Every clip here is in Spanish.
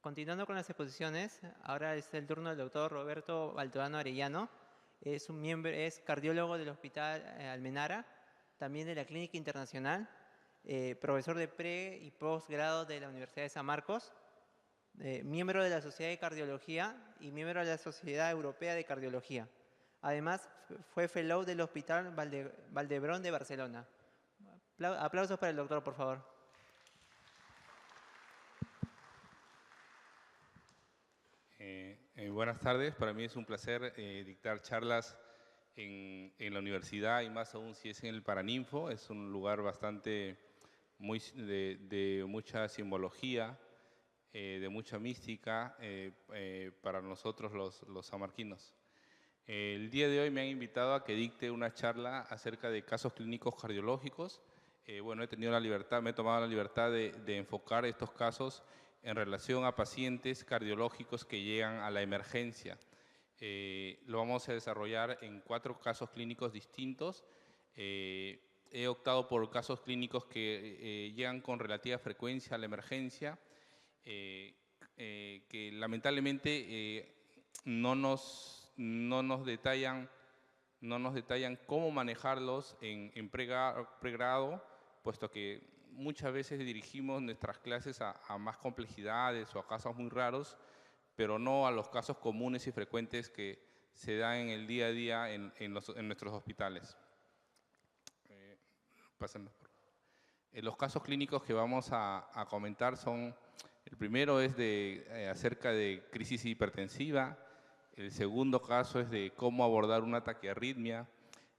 Continuando con las exposiciones, ahora es el turno del doctor Roberto Baltodano Arellano. Es cardiólogo del Hospital Almenara, también de la Clínica Internacional, profesor de pre y posgrado de la Universidad de San Marcos, miembro de la Sociedad de Cardiología y miembro de la Sociedad Europea de Cardiología. Además, fue fellow del Hospital Valdebrón de Barcelona. Aplausos para el doctor, por favor. Buenas tardes, para mí es un placer dictar charlas en la universidad y más aún si es en el Paraninfo. Es un lugar bastante de mucha simbología, de mucha mística para nosotros los samarquinos. El día de hoy me han invitado a que dicte una charla acerca de casos clínicos cardiológicos. Bueno, he tenido la libertad, me he tomado la libertad de enfocar estos casos en relación a pacientes cardiológicos que llegan a la emergencia. Lo vamos a desarrollar en 4 casos clínicos distintos. He optado por casos clínicos que llegan con relativa frecuencia a la emergencia, que lamentablemente no nos detallan cómo manejarlos en pregrado, puesto que muchas veces dirigimos nuestras clases a más complejidades o a casos muy raros, pero no a los casos comunes y frecuentes que se dan en el día a día en nuestros hospitales. Pásenlos, por favor. Los casos clínicos que vamos a comentar son, el primero es acerca de crisis hipertensiva, el segundo caso es de cómo abordar una taquiarritmia,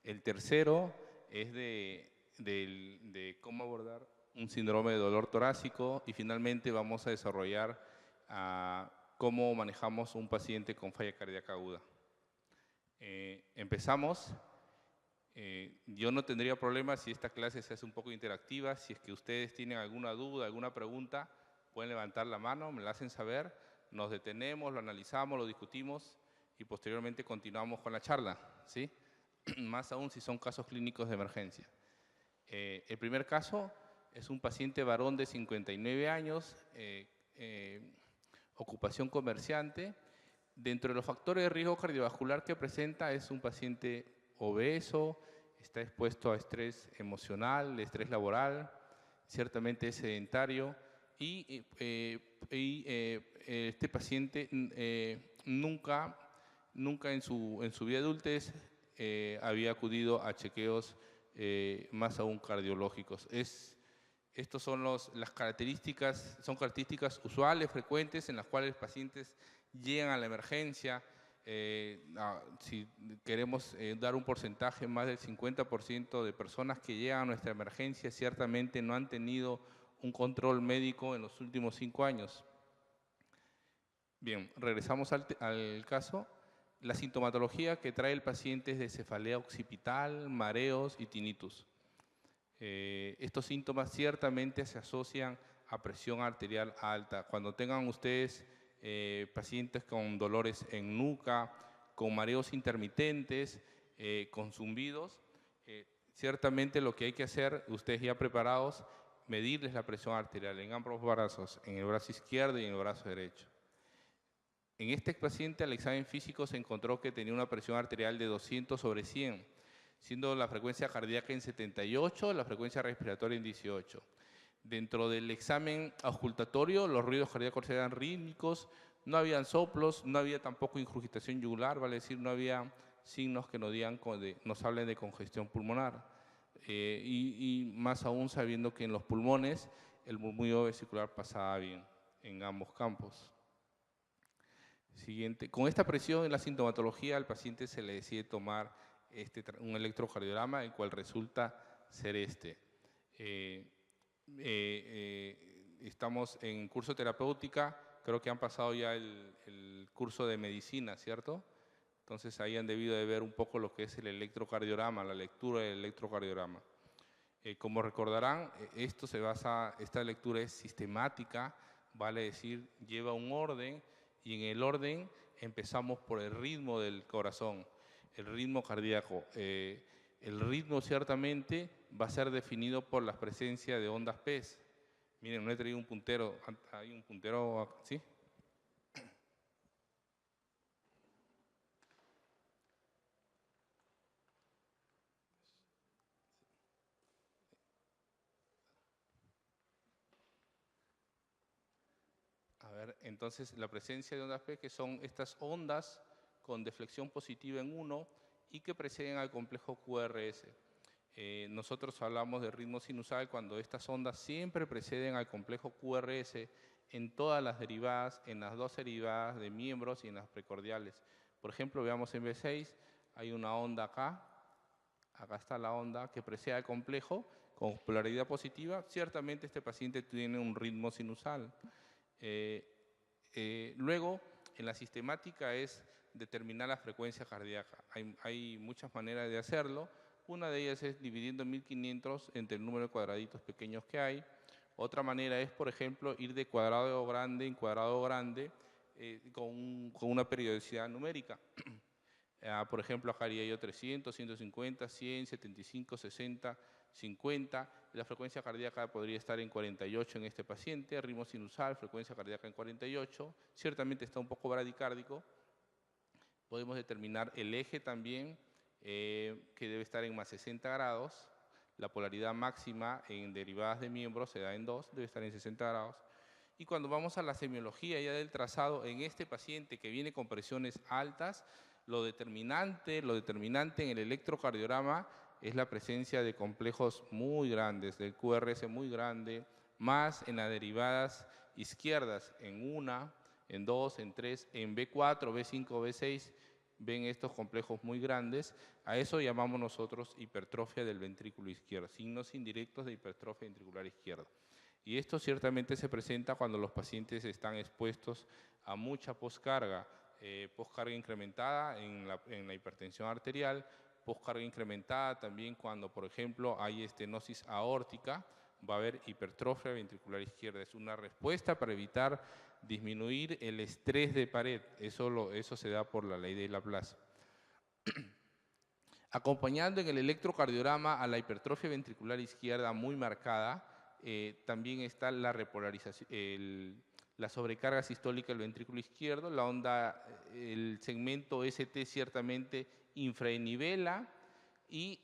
el tercero es de cómo abordar un síndrome de dolor torácico y finalmente vamos a desarrollar cómo manejamos un paciente con falla cardíaca aguda. Empezamos. Yo no tendría problema si esta clase se hace un poco interactiva. Si es que ustedes tienen alguna duda, alguna pregunta, pueden levantar la mano, me la hacen saber, nos detenemos, lo analizamos, lo discutimos y posteriormente continuamos con la charla, ¿sí? Más aún si son casos clínicos de emergencia. El primer caso es un paciente varón de 59 años, ocupación comerciante. Dentro de los factores de riesgo cardiovascular que presenta es un paciente obeso, está expuesto a estrés emocional, estrés laboral, ciertamente es sedentario y este paciente nunca en su vida adultez había acudido a chequeos más aún cardiológicos. Estas son las características, son características usuales, frecuentes, en las cuales pacientes llegan a la emergencia. Si queremos dar un porcentaje, más del 50% de personas que llegan a nuestra emergencia ciertamente no han tenido un control médico en los últimos 5 años. Bien, regresamos al caso. La sintomatología que trae el paciente es de cefalea occipital, mareos y tinnitus. Estos síntomas ciertamente se asocian a presión arterial alta. Cuando tengan ustedes pacientes con dolores en nuca, con mareos intermitentes, con zumbidos, ciertamente lo que hay que hacer, ustedes ya preparados, medirles la presión arterial en ambos brazos, en el brazo izquierdo y en el brazo derecho. En este paciente al examen físico se encontró que tenía una presión arterial de 200/100, siendo la frecuencia cardíaca en 78, la frecuencia respiratoria en 18. Dentro del examen auscultatorio, los ruidos cardíacos eran rítmicos, no habían soplos, no había tampoco ingurgitación yugular, vale decir, no había signos que nos hablen de congestión pulmonar. Y más aún sabiendo que en los pulmones el murmullo vesicular pasaba bien en ambos campos. Siguiente. Con esta presión en la sintomatología, al paciente se le decide tomar un electrocardiograma, el cual resulta ser este. Estamos en curso terapéutica, creo que han pasado ya el curso de medicina, ¿cierto? Entonces ahí han debido de ver un poco lo que es el electrocardiograma, la lectura del electrocardiograma. Como recordarán, esta lectura es sistemática, vale decir, lleva un orden, y en el orden empezamos por el ritmo del corazón, el ritmo cardíaco. El ritmo ciertamente va a ser definido por la presencia de ondas PES. Miren, no he traído un puntero, hay un puntero, ¿sí? Entonces, la presencia de ondas P, que son estas ondas con deflexión positiva en 1 y que preceden al complejo QRS. Nosotros hablamos de ritmo sinusal cuando estas ondas siempre preceden al complejo QRS en todas las derivadas, en las dos derivadas de miembros y en las precordiales. Por ejemplo, veamos en B6, hay una onda acá está la onda que precede al complejo con polaridad positiva. Ciertamente este paciente tiene un ritmo sinusal. Luego, en la sistemática es determinar la frecuencia cardíaca. Hay muchas maneras de hacerlo. Una de ellas es dividiendo 1500 entre el número de cuadraditos pequeños que hay. Otra manera es, por ejemplo, ir de cuadrado grande en cuadrado grande con una periodicidad numérica. Por ejemplo, acá haría yo 300, 150, 100, 75, 60, 50. La frecuencia cardíaca podría estar en 48 en este paciente, ritmo sinusal, frecuencia cardíaca en 48. Ciertamente está un poco bradicárdico. Podemos determinar el eje también, que debe estar en más 60 grados. La polaridad máxima en derivadas de miembros se da en 2, debe estar en 60 grados. Y cuando vamos a la semiología ya del trazado, en este paciente que viene con presiones altas, lo determinante en el electrocardiograma es la presencia de complejos muy grandes, del QRS muy grande, más en las derivadas izquierdas, en 1, en 2, en 3, en B4, B5, B6, ven estos complejos muy grandes. A eso llamamos nosotros hipertrofia del ventrículo izquierdo, signos indirectos de hipertrofia ventricular izquierda. Y esto ciertamente se presenta cuando los pacientes están expuestos a mucha poscarga, poscarga incrementada en la hipertensión arterial, poscarga incrementada también cuando, por ejemplo, hay estenosis aórtica, va a haber hipertrofia ventricular izquierda. Es una respuesta para evitar disminuir el estrés de pared. Eso se da por la ley de Laplace. Acompañando en el electrocardiograma a la hipertrofia ventricular izquierda muy marcada, también está la repolarización, la sobrecarga sistólica del ventrículo izquierdo, la onda, el segmento ST ciertamente infranivela y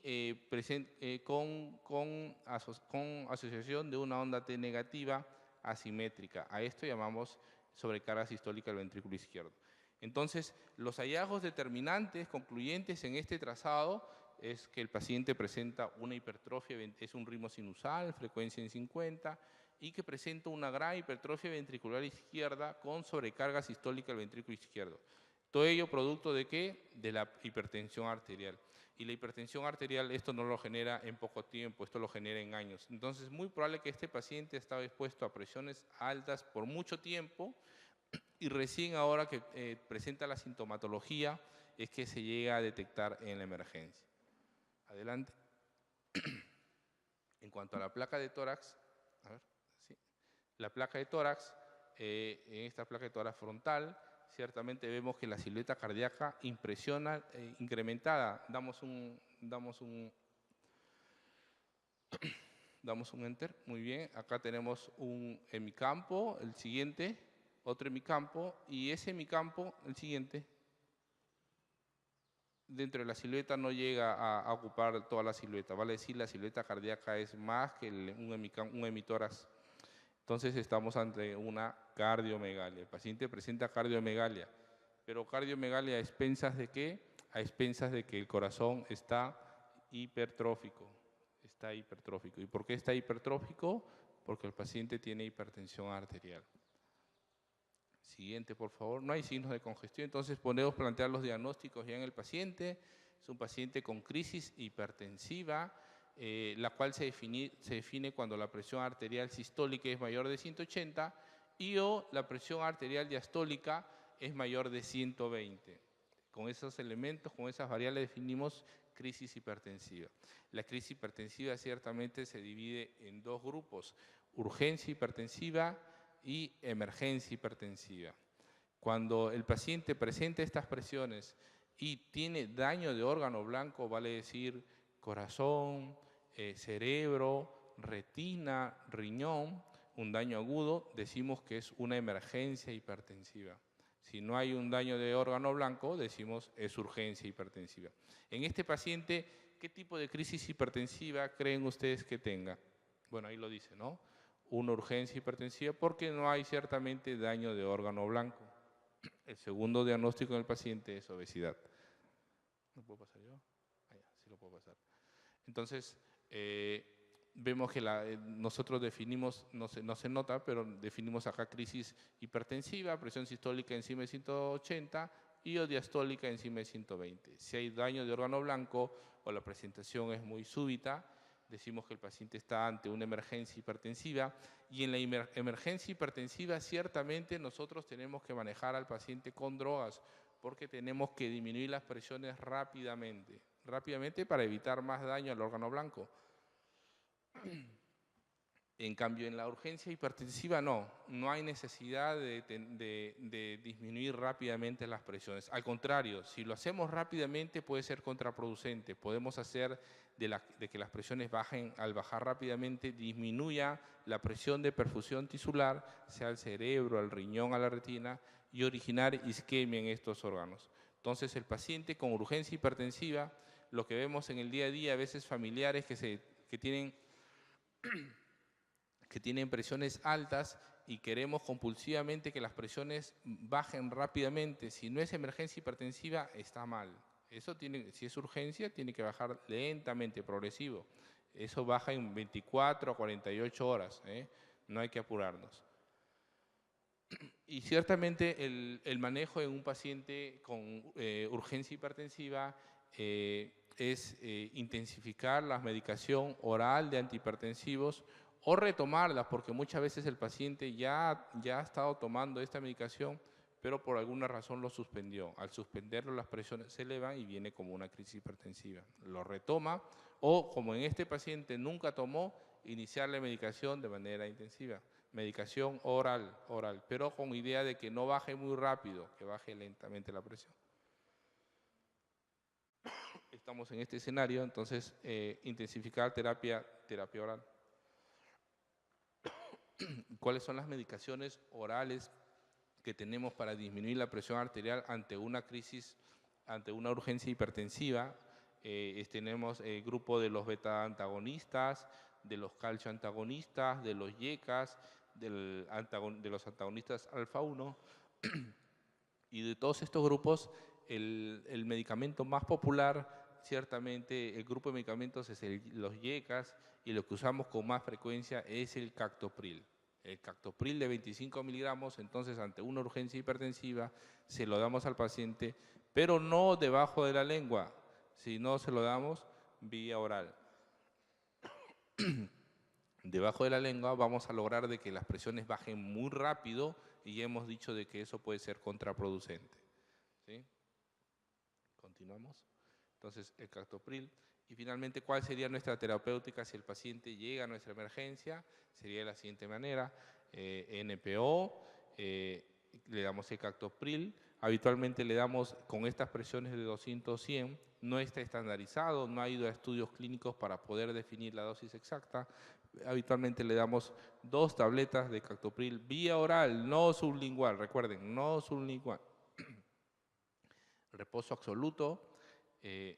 con asociación de una onda T negativa asimétrica. A esto llamamos sobrecarga sistólica del ventrículo izquierdo. Entonces, los hallazgos determinantes, concluyentes en este trazado, es que el paciente presenta una hipertrofia, es un ritmo sinusal, frecuencia en 50, y que presenta una gran hipertrofia ventricular izquierda con sobrecarga sistólica del ventrículo izquierdo. Todo ello producto ¿de qué? De la hipertensión arterial. Y la hipertensión arterial esto no lo genera en poco tiempo, esto lo genera en años. Entonces es muy probable que este paciente estaba expuesto a presiones altas por mucho tiempo y recién ahora que presenta la sintomatología es que se llega a detectar en la emergencia. Adelante. En cuanto a la placa de tórax, a ver, sí. La placa de tórax, en esta placa de tórax frontal, ciertamente vemos que la silueta cardíaca impresiona, incrementada. Damos un enter, muy bien. Acá tenemos un hemicampo, el siguiente, otro hemicampo, y ese hemicampo, el siguiente, dentro de la silueta no llega a ocupar toda la silueta, vale decir la silueta cardíaca es más que un hemitórax. Entonces estamos ante una cardiomegalia. El paciente presenta cardiomegalia, pero cardiomegalia a expensas ¿de qué? A expensas de que el corazón está hipertrófico. ¿Y por qué está hipertrófico? Porque el paciente tiene hipertensión arterial. Siguiente, por favor. No hay signos de congestión, entonces podemos plantear los diagnósticos ya en el paciente. Es un paciente con crisis hipertensiva, la cual se define cuando la presión arterial sistólica es mayor de 180 y o la presión arterial diastólica es mayor de 120. Con esos elementos, con esas variables definimos crisis hipertensiva. La crisis hipertensiva ciertamente se divide en dos grupos, urgencia hipertensiva y emergencia hipertensiva. Cuando el paciente presenta estas presiones y tiene daño de órgano blanco, vale decir corazón, cerebro, retina, riñón, un daño agudo, decimos que es una emergencia hipertensiva. Si no hay un daño de órgano blanco, decimos es urgencia hipertensiva. En este paciente, ¿qué tipo de crisis hipertensiva creen ustedes que tenga? Bueno, ahí lo dice, ¿no? una urgencia hipertensiva porque no hay ciertamente daño de órgano blanco. El segundo diagnóstico en el paciente es obesidad. ¿No puedo pasar yo? Ah, ya, sí lo puedo pasar. Entonces, vemos que nosotros definimos, no se nota, pero definimos acá crisis hipertensiva, presión sistólica encima de 180 y o diastólica encima de 120. Si hay daño de órgano blanco o la presentación es muy súbita, decimos que el paciente está ante una emergencia hipertensiva, y en la emergencia hipertensiva ciertamente nosotros tenemos que manejar al paciente con drogas porque tenemos que disminuir las presiones rápidamente para evitar más daño al órgano blanco. En cambio, en la urgencia hipertensiva no hay necesidad de disminuir rápidamente las presiones. Al contrario, si lo hacemos rápidamente puede ser contraproducente. Podemos hacer de que las presiones bajen, al bajar rápidamente, disminuya la presión de perfusión tisular, sea al cerebro, al riñón, a la retina, y originar isquemia en estos órganos. Entonces, el paciente con urgencia hipertensiva, lo que vemos en el día a día, a veces familiares que tienen presiones altas y queremos compulsivamente que las presiones bajen rápidamente. Si no es emergencia hipertensiva, está mal. Si es urgencia, tiene que bajar lentamente, progresivo. Eso baja en 24 a 48 horas, ¿eh? No hay que apurarnos. Y ciertamente el manejo en un paciente con urgencia hipertensiva es intensificar la medicación oral de antihipertensivos o retomarlas, porque muchas veces el paciente ya ha estado tomando esta medicación, pero por alguna razón lo suspendió. Al suspenderlo, las presiones se elevan y viene como una crisis hipertensiva. Lo retoma, o como en este paciente nunca tomó, iniciar la medicación de manera intensiva. Medicación oral, pero con idea de que no baje muy rápido, que baje lentamente la presión. Estamos en este escenario, entonces intensificar terapia oral. ¿Cuáles son las medicaciones orales que tenemos para disminuir la presión arterial ante una crisis, ante una urgencia hipertensiva? Tenemos el grupo de los beta-antagonistas, de los calcio-antagonistas, de los YECAS, de los antagonistas alfa-1, y de todos estos grupos, el medicamento más popular, ciertamente el grupo de medicamentos es los YECAS, y lo que usamos con más frecuencia es el Captopril. El Captopril de 25 miligramos, entonces ante una urgencia hipertensiva se lo damos al paciente, pero no debajo de la lengua, sino se lo damos vía oral. Debajo de la lengua vamos a lograr de que las presiones bajen muy rápido, y ya hemos dicho de que eso puede ser contraproducente. ¿Sí? Continuamos. Entonces, el Captopril. Y finalmente, ¿cuál sería nuestra terapéutica si el paciente llega a nuestra emergencia? Sería de la siguiente manera: NPO, le damos el Captopril. Habitualmente le damos con estas presiones de 200-100, no está estandarizado, no ha ido a estudios clínicos para poder definir la dosis exacta. Habitualmente le damos 2 tabletas de Captopril vía oral, no sublingual, recuerden, no sublingual. Reposo absoluto,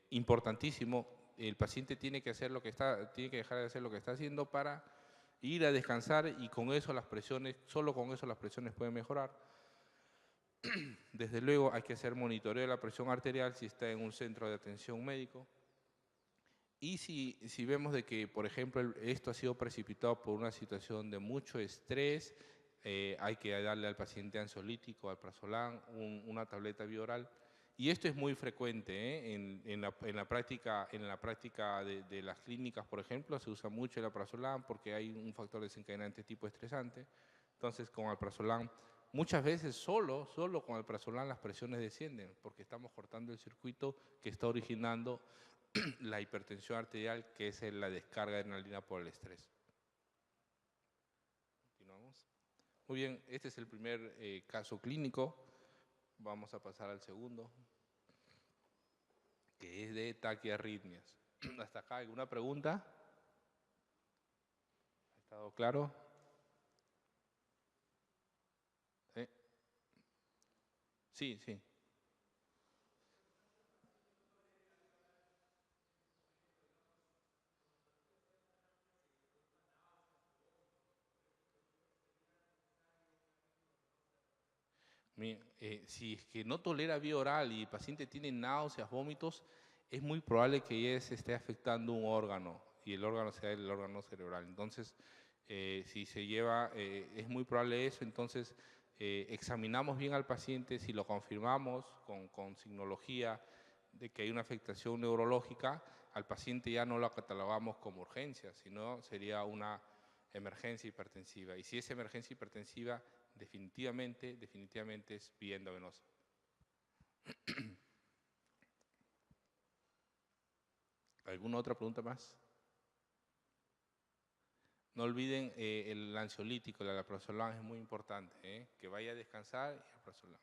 importantísimo. El paciente tiene que dejar de hacer lo que está haciendo para ir a descansar, y con eso las presiones, solo con eso las presiones pueden mejorar. Desde luego hay que hacer monitoreo de la presión arterial si está en un centro de atención médico. Y si vemos de que, por ejemplo, esto ha sido precipitado por una situación de mucho estrés, hay que darle al paciente ansiolítico, alprazolam, una tableta bioral. Y esto es muy frecuente, ¿eh? En la práctica de las clínicas, por ejemplo, se usa mucho el alprazolam porque hay un factor desencadenante tipo estresante. Entonces, con alprazolam, muchas veces solo con alprazolam las presiones descienden, porque estamos cortando el circuito que está originando la hipertensión arterial, que es la descarga de adrenalina por el estrés. Continuamos. Muy bien, este es el primer caso clínico. Vamos a pasar al segundo, que es de taquiarritmias. ¿Hasta acá alguna pregunta? ¿Ha estado claro? Sí, sí. Si es que no tolera vía oral y el paciente tiene náuseas, vómitos, es muy probable que ya se esté afectando un órgano y el órgano sea el órgano cerebral. Entonces, si se lleva, es muy probable eso, entonces examinamos bien al paciente, si lo confirmamos con signología de que hay una afectación neurológica, al paciente ya no lo catalogamos como urgencia, sino sería una emergencia hipertensiva. Y si es emergencia hipertensiva, definitivamente es vía endovenosa. ¿Alguna otra pregunta más? No olviden el ansiolítico, el alprazolam es muy importante, que vaya a descansar y alprazolam.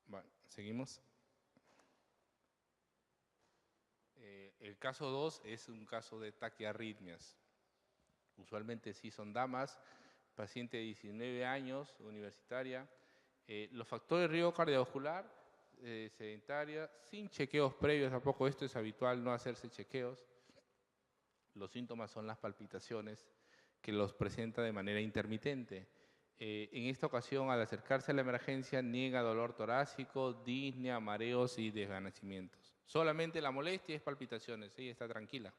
Bueno, seguimos. El caso 2 es un caso de taquiarritmias. Usualmente sí son damas, paciente de 19 años, universitaria. Los factores de riesgo cardiovascular, sedentaria, sin chequeos previos, tampoco esto es habitual, no hacerse chequeos. Los síntomas son las palpitaciones, que los presenta de manera intermitente. En esta ocasión, al acercarse a la emergencia, niega dolor torácico, disnea, mareos y desvanecimientos. Solamente la molestia es palpitaciones, ella está tranquila.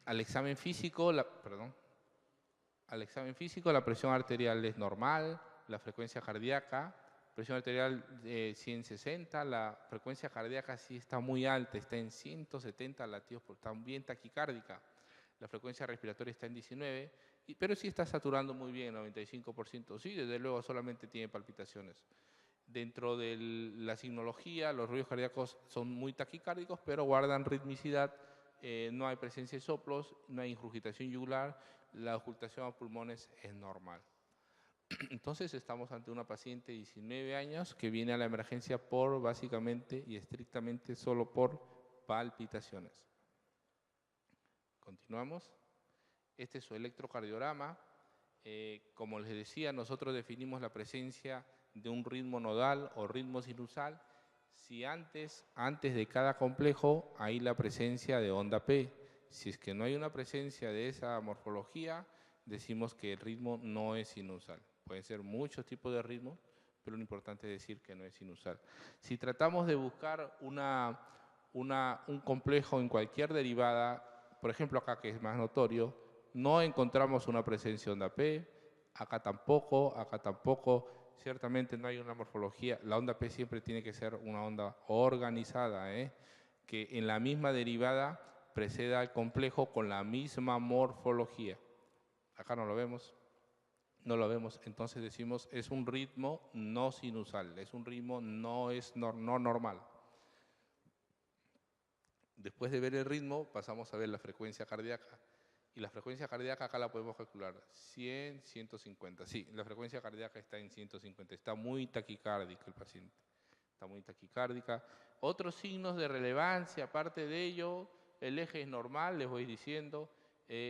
Al examen físico, la presión arterial es normal, la frecuencia cardíaca, presión arterial 160, la frecuencia cardíaca sí está muy alta, está en 170 latidos, está bien taquicárdica. La frecuencia respiratoria está en 19, pero sí está saturando muy bien, 95%. Sí, desde luego solamente tiene palpitaciones. Dentro de la signología, los ruidos cardíacos son muy taquicárdicos, pero guardan ritmicidad. No hay presencia de soplos, no hay ingurgitación yugular, la ocultación a pulmones es normal. Entonces estamos ante una paciente de 19 años que viene a la emergencia por básicamente y estrictamente solo por palpitaciones. Continuamos. Este es su electrocardiograma. Como les decía, nosotros definimos la presencia de un ritmo nodal o ritmo sinusal si antes de cada complejo hay la presencia de onda P. Si es que no hay una presencia de esa morfología, decimos que el ritmo no es sinusal. Pueden ser muchos tipos de ritmos, pero lo importante es decir que no es sinusal. Si tratamos de buscar un complejo en cualquier derivada, por ejemplo acá que es más notorio, no encontramos una presencia de onda P, acá tampoco, ciertamente no hay una morfología. La onda P siempre tiene que ser una onda organizada, que en la misma derivada preceda al complejo con la misma morfología. Acá no lo vemos, entonces decimos es un ritmo no sinusal, es un ritmo no normal. Después de ver el ritmo pasamos a ver la frecuencia cardíaca. Y la frecuencia cardíaca acá la podemos calcular, 100, 150. Sí, la frecuencia cardíaca está en 150, está muy taquicárdico el paciente, está muy taquicárdica. Otros signos de relevancia, aparte de ello, el eje es normal, les voy diciendo.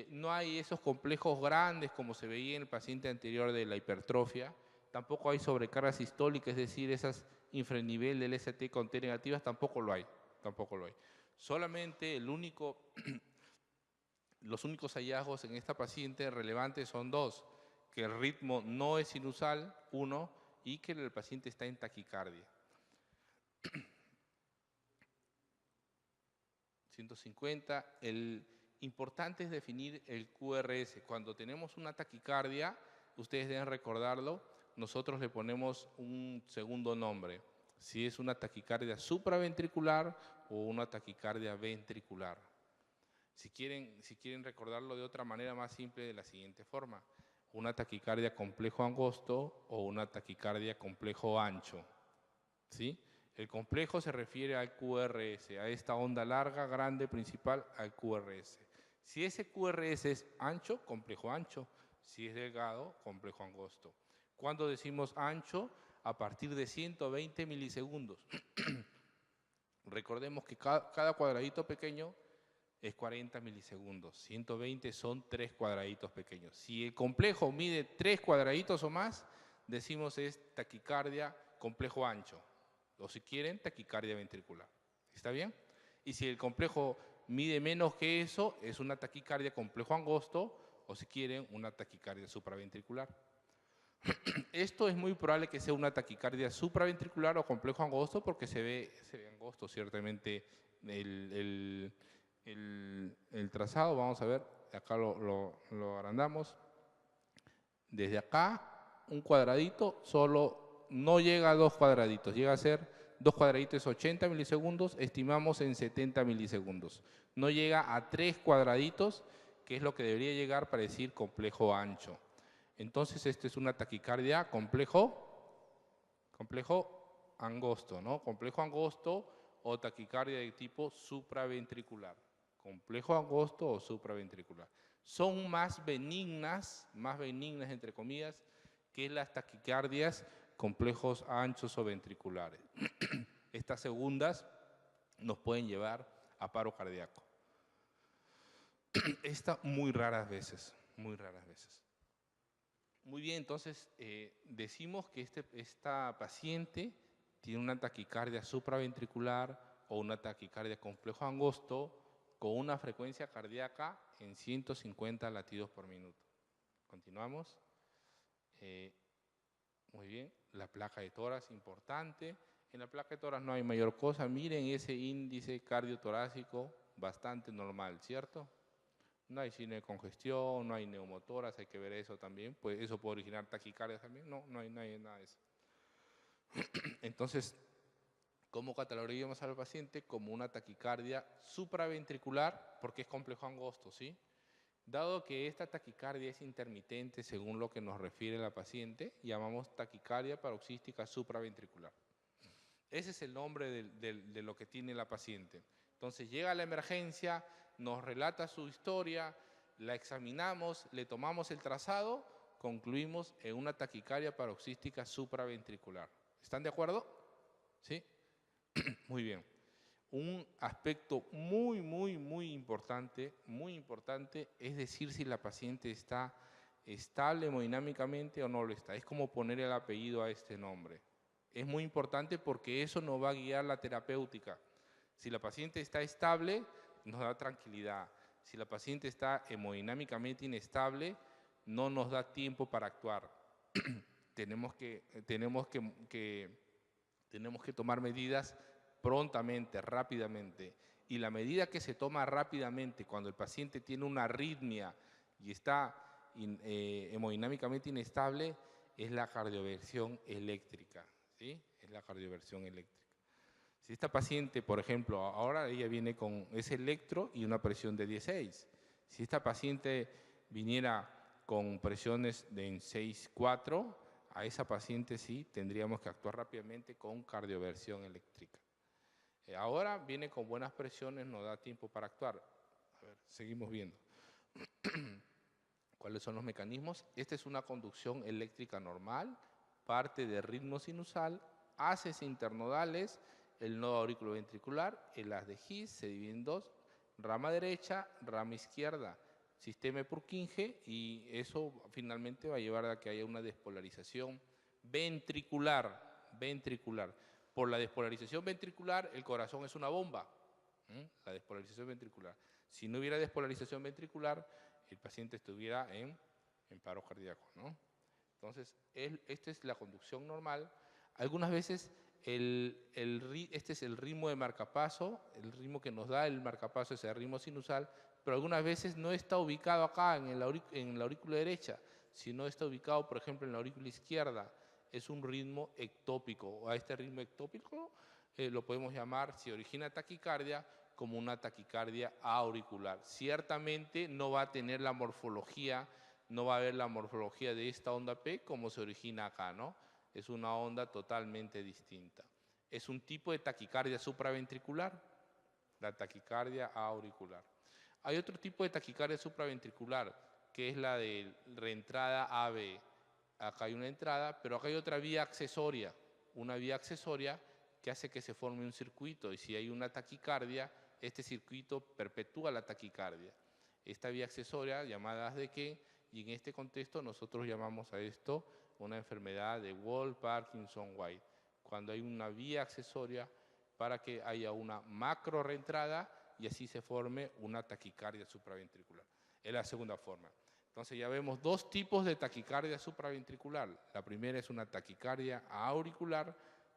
No hay esos complejos grandes como se veía en el paciente anterior de la hipertrofia. Tampoco hay sobrecarga sistólica, es decir, esas infranivel del ST con T negativas, tampoco lo hay. Solamente los únicos hallazgos en esta paciente relevantes son dos, que el ritmo no es sinusal, uno, y que el paciente está en taquicardia. 150, el importante es definir el QRS. Cuando tenemos una taquicardia, ustedes deben recordarlo, nosotros le ponemos un segundo nombre, si es una taquicardia supraventricular o una taquicardia ventricular. Si quieren recordarlo de otra manera más simple, de la siguiente forma: una taquicardia complejo angosto o una taquicardia complejo ancho. ¿Sí? El complejo se refiere al QRS, a esta onda larga, grande, principal, al QRS. Si ese QRS es ancho, complejo ancho. Si es delgado, complejo angosto. ¿Cuándo decimos ancho? A partir de 120 milisegundos. Recordemos que cada cuadradito pequeño es 40 milisegundos. 120 son 3 cuadraditos pequeños. Si el complejo mide 3 cuadraditos o más, decimos es taquicardia complejo ancho. O si quieren, taquicardia ventricular. ¿Está bien? Y si el complejo mide menos que eso, es una taquicardia complejo angosto, o si quieren, una taquicardia supraventricular. Esto es muy probable que sea una taquicardia supraventricular o complejo angosto porque se ve angosto ciertamente el trazado. Vamos a ver, acá lo agrandamos. Desde acá, un cuadradito solo no llega a 2 cuadraditos, llega a ser 2 cuadraditos 80 milisegundos, estimamos en 70 milisegundos. No llega a 3 cuadraditos, que es lo que debería llegar para decir complejo ancho. Entonces, esto es una taquicardia complejo angosto, ¿no? Complejo angosto o taquicardia de tipo supraventricular. Complejo angosto o supraventricular. Son más benignas entre comillas, que las taquicardias complejos anchos o ventriculares. Estas segundas nos pueden llevar a paro cardíaco. Esta muy raras veces, muy raras veces. Muy bien, entonces decimos que esta paciente tiene una taquicardia supraventricular o una taquicardia complejo angosto con una frecuencia cardíaca en 150 latidos por minuto. Continuamos. Muy bien, la placa de tórax importante. En la placa de tórax no hay mayor cosa. Miren ese índice cardiotorácico bastante normal, ¿cierto? No hay signo de congestión, no hay neumotoras, hay que ver eso también. Pues eso puede originar taquicardia también. No hay nada de eso. Entonces, ¿cómo catalogaríamos al paciente? Como una taquicardia supraventricular, porque es complejo angosto, ¿sí? Dado que esta taquicardia es intermitente, según lo que nos refiere la paciente, llamamos taquicardia paroxística supraventricular. Ese es el nombre de lo que tiene la paciente. Entonces llega a la emergencia, nos relata su historia, la examinamos, le tomamos el trazado, concluimos en una taquicardia paroxística supraventricular. ¿Están de acuerdo? ¿Sí? Muy bien. Un aspecto muy importante es decir si la paciente está estable hemodinámicamente o no lo está. Es como poner el apellido a este nombre. Es muy importante porque eso nos va a guiar la terapéutica. Si la paciente está estable, nos da tranquilidad. Si la paciente está hemodinámicamente inestable, no nos da tiempo para actuar. tenemos que tomar medidas prontamente, rápidamente. Y la medida que se toma rápidamente cuando el paciente tiene una arritmia y está hemodinámicamente inestable es la cardioversión eléctrica, ¿sí? Es la cardioversión eléctrica. Si esta paciente, por ejemplo, ahora ella viene con ese electro y una presión de 16. Si esta paciente viniera con presiones de 6,4, a esa paciente sí tendríamos que actuar rápidamente con cardioversión eléctrica. Ahora viene con buenas presiones, no da tiempo para actuar. A ver, seguimos viendo. ¿Cuáles son los mecanismos? Esta es una conducción eléctrica normal, parte de ritmo sinusal, haces internodales, el nodo auriculoventricular, el haz de His se divide en dos, rama derecha, rama izquierda, sistema de Purkinje, y eso finalmente va a llevar a que haya una despolarización ventricular. Por la despolarización ventricular, el corazón es una bomba. La despolarización ventricular. Si no hubiera despolarización ventricular, el paciente estuviera en paro cardíaco, ¿no? Entonces, esta es la conducción normal. Algunas veces, este es el ritmo de marcapaso, el ritmo que nos da el marcapaso es el ritmo sinusal, pero algunas veces no está ubicado acá en la aurícula derecha, sino está ubicado, por ejemplo, en la aurícula izquierda. Es un ritmo ectópico. A este ritmo ectópico lo podemos llamar, si origina taquicardia, como una taquicardia auricular. Ciertamente no va a tener la morfología, no va a haber la morfología de esta onda P como se origina acá, ¿no? Es una onda totalmente distinta. Es un tipo de taquicardia supraventricular, la taquicardia auricular. Hay otro tipo de taquicardia supraventricular, que es la de reentrada AB. Acá hay una entrada, pero acá hay otra vía accesoria, una vía accesoria que hace que se forme un circuito, y si hay una taquicardia, este circuito perpetúa la taquicardia. Esta vía accesoria, llamada haz de Kent, y en este contexto nosotros llamamos a esto una enfermedad de Wolff-Parkinson-White, cuando hay una vía accesoria para que haya una macro reentrada y así se forme una taquicardia supraventricular. Es la segunda forma. Entonces ya vemos dos tipos de taquicardia supraventricular. La primera es una taquicardia auricular,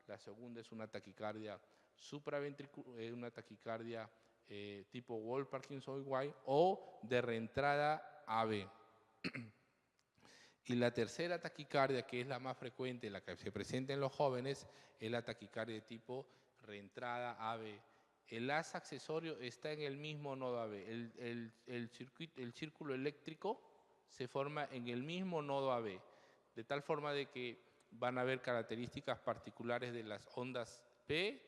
la segunda es una taquicardia supraventricular, una taquicardia tipo Wolff-Parkinson-White o de reentrada AB. Y la tercera taquicardia, que es la más frecuente, la que se presenta en los jóvenes, es la taquicardia de tipo reentrada AB. El haz accesorio está en el mismo nodo AB. El círculo eléctrico se forma en el mismo nodo AB, de tal forma de que van a haber características particulares de las ondas P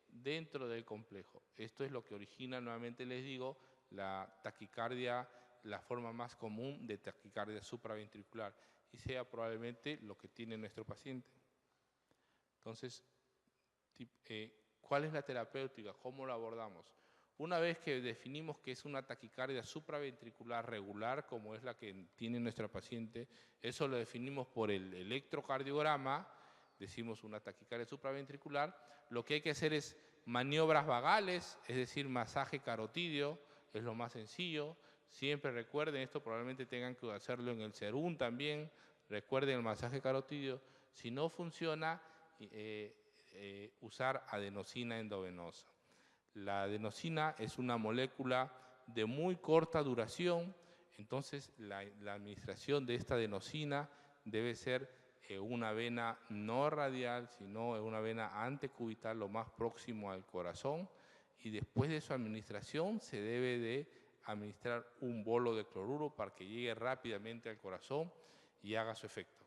dentro del complejo. Esto es lo que origina, nuevamente les digo, la taquicardia, la forma más común de taquicardia supraventricular, y sea probablemente lo que tiene nuestro paciente. Entonces, ¿cuál es la terapéutica? ¿Cómo la abordamos? Una vez que definimos que es una taquicardia supraventricular regular, como es la que tiene nuestra paciente, eso lo definimos por el electrocardiograma, decimos una taquicardia supraventricular. Lo que hay que hacer es maniobras vagales, es decir, masaje carotídeo, es lo más sencillo. Siempre recuerden, esto probablemente tengan que hacerlo en el serum también, recuerden el masaje carotídeo. Si no funciona, usar adenosina endovenosa. La adenosina es una molécula de muy corta duración, entonces la administración de esta adenosina debe ser una vena no radial, sino en una vena antecubital, lo más próximo al corazón, y después de su administración se debe de administrar un bolo de cloruro para que llegue rápidamente al corazón y haga su efecto.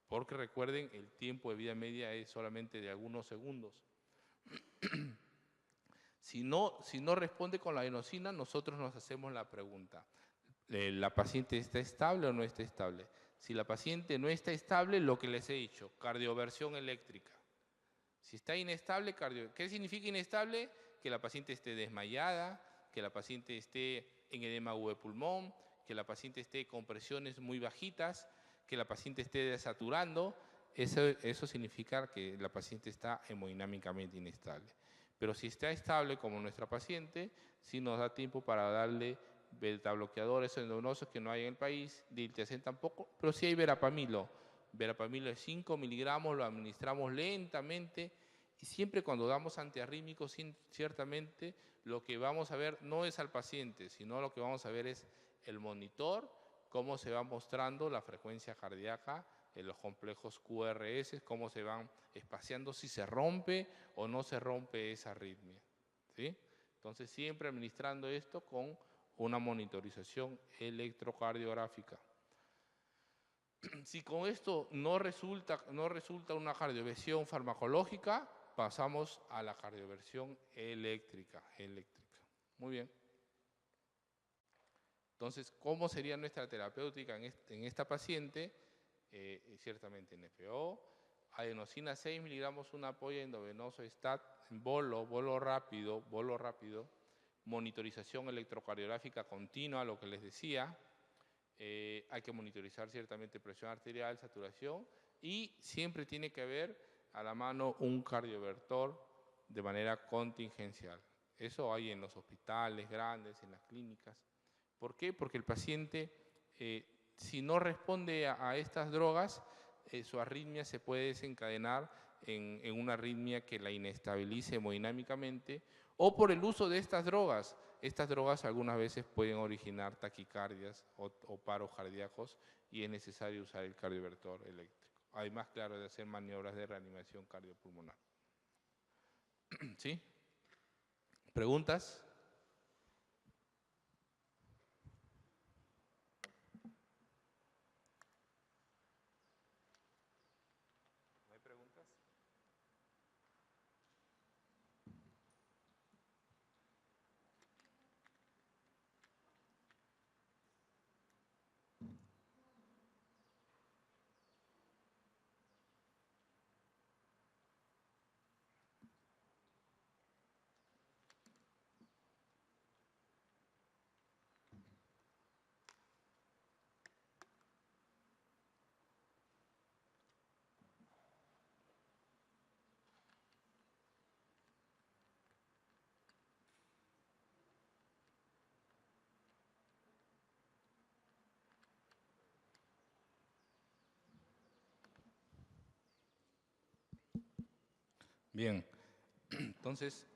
Porque recuerden, el tiempo de vida media es solamente de algunos segundos. Si no responde con la adenosina, nosotros nos hacemos la pregunta, ¿la paciente está estable o no está estable? Si la paciente no está estable, lo que les he dicho, cardioversión eléctrica. Si está inestable, ¿qué significa inestable? Que la paciente esté desmayada, que la paciente esté en edema agudo de pulmón, que la paciente esté con presiones muy bajitas, que la paciente esté desaturando. Eso significa que la paciente está hemodinámicamente inestable. Pero si está estable, como nuestra paciente, sí nos da tiempo para darle beta-bloqueadores endovenosos que no hay en el país, diltiazem tampoco, pero sí hay verapamilo. Verapamilo de 5 miligramos, lo administramos lentamente, y siempre cuando damos antiarrítmicos, ciertamente lo que vamos a ver no es al paciente, sino lo que vamos a ver es el monitor, cómo se va mostrando la frecuencia cardíaca en los complejos QRS, cómo se van espaciando, si se rompe o no se rompe esa arritmia, ¿sí? Entonces siempre administrando esto con una monitorización electrocardiográfica. Si con esto no resulta una cardioversión farmacológica, pasamos a la cardioversión eléctrica. Muy bien. Entonces, ¿cómo sería nuestra terapéutica en esta paciente? Ciertamente NPO, adenosina 6 miligramos, una apoyo endovenoso STAT, bolo rápido, monitorización electrocardiográfica continua, lo que les decía. Hay que monitorizar ciertamente presión arterial, saturación, y siempre tiene que haber a la mano un cardiovertor de manera contingencial. Eso hay en los hospitales grandes, en las clínicas. ¿Por qué? Porque el paciente, si no responde a estas drogas, su arritmia se puede desencadenar en una arritmia que la inestabilice hemodinámicamente, o por el uso de estas drogas. Estas drogas algunas veces pueden originar taquicardias o paros cardíacos, y es necesario usar el cardiovertor eléctrico. Además, claro, de hacer maniobras de reanimación cardiopulmonar. ¿Sí? ¿Preguntas? ¿No hay preguntas? Bien, entonces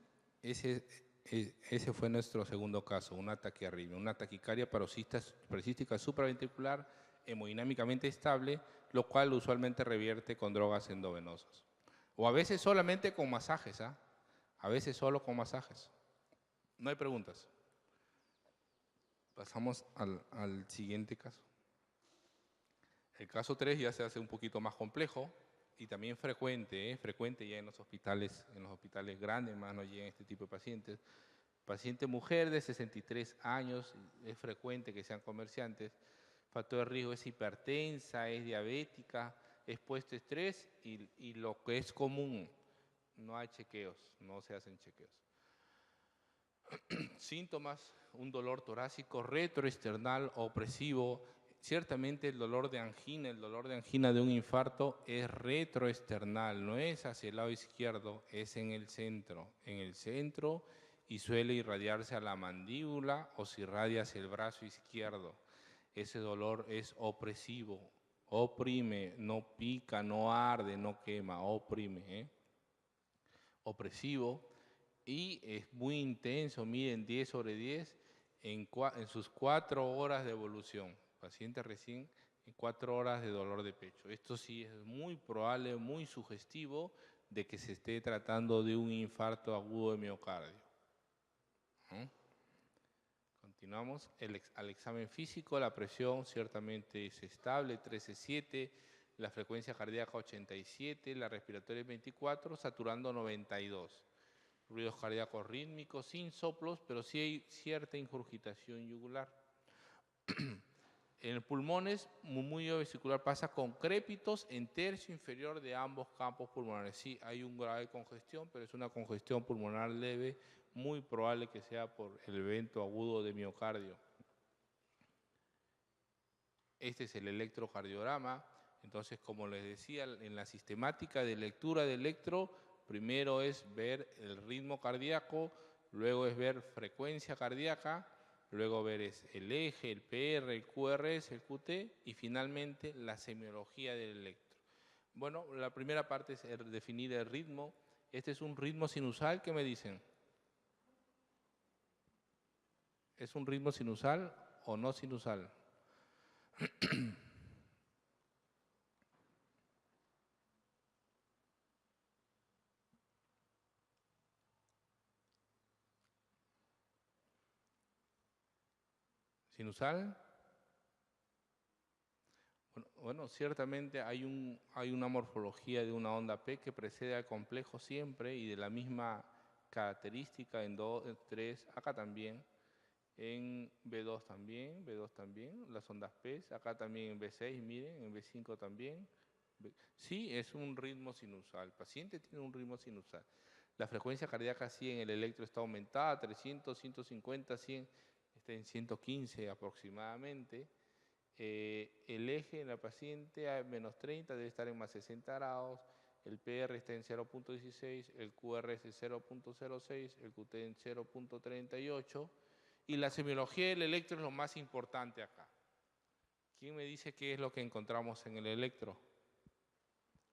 ese fue nuestro segundo caso, una taquiarritmia, una taquicardia paroxística supraventricular hemodinámicamente estable, lo cual usualmente revierte con drogas endovenosas. O a veces solamente con masajes, ¿ah? A veces solo con masajes. No hay preguntas. Pasamos al siguiente caso. El caso 3 ya se hace un poquito más complejo y también frecuente, frecuente ya en los hospitales grandes, más no llegan este tipo de pacientes. Paciente mujer de 63 años, es frecuente que sean comerciantes. Factor de riesgo es hipertensa, es diabética, es puesto estrés y lo que es común, no hay chequeos, no se hacen chequeos. Síntomas, un dolor torácico retroesternal opresivo. Ciertamente el dolor de angina de un infarto es retroesternal, no es hacia el lado izquierdo, es en el centro y suele irradiarse a la mandíbula o se irradia hacia el brazo izquierdo. Ese dolor es opresivo, oprime, no pica, no arde, no quema, oprime, opresivo. Y es muy intenso, miren, 10 sobre 10 en sus 4 horas de evolución. Paciente recién en 4 horas de dolor de pecho. Esto sí es muy probable, muy sugestivo de que se esté tratando de un infarto agudo de miocardio. Continuamos. Al examen físico, la presión ciertamente es estable, 13,7, la frecuencia cardíaca 87, la respiratoria 24, saturando 92. Ruidos cardíacos rítmicos, sin soplos, pero sí hay cierta ingurgitación yugular. En pulmones, murmullo vesicular pasa con crépitos en tercio inferior de ambos campos pulmonares. Sí, hay un grave congestión, pero es una congestión pulmonar leve, muy probable que sea por el evento agudo de miocardio. Este es el electrocardiograma. Entonces, como les decía, en la sistemática de lectura de electro, primero es ver el ritmo cardíaco, luego es ver frecuencia cardíaca, luego ver el eje, el PR, el QRS, el QT y finalmente la semiología del electro. Bueno, la primera parte es definir el ritmo. Este es un ritmo sinusal, ¿qué me dicen? ¿Es un ritmo sinusal o no sinusal? ¿Sinusal? Bueno, ciertamente hay una morfología de una onda P que precede al complejo siempre y de la misma característica en 2, 3, acá también, en B2 también, las ondas P, acá también en B6, miren, en B5 también. Sí, es un ritmo sinusal, el paciente tiene un ritmo sinusal. La frecuencia cardíaca sí en el electro está aumentada, 300, 150, 100, está en 115 aproximadamente. El eje en la paciente a menos 30 debe estar en más 60 grados, el PR está en 0.16, el QRS es 0.06, el QT en 0.38 y la semiología del electro es lo más importante acá. ¿Quién me dice qué es lo que encontramos en el electro?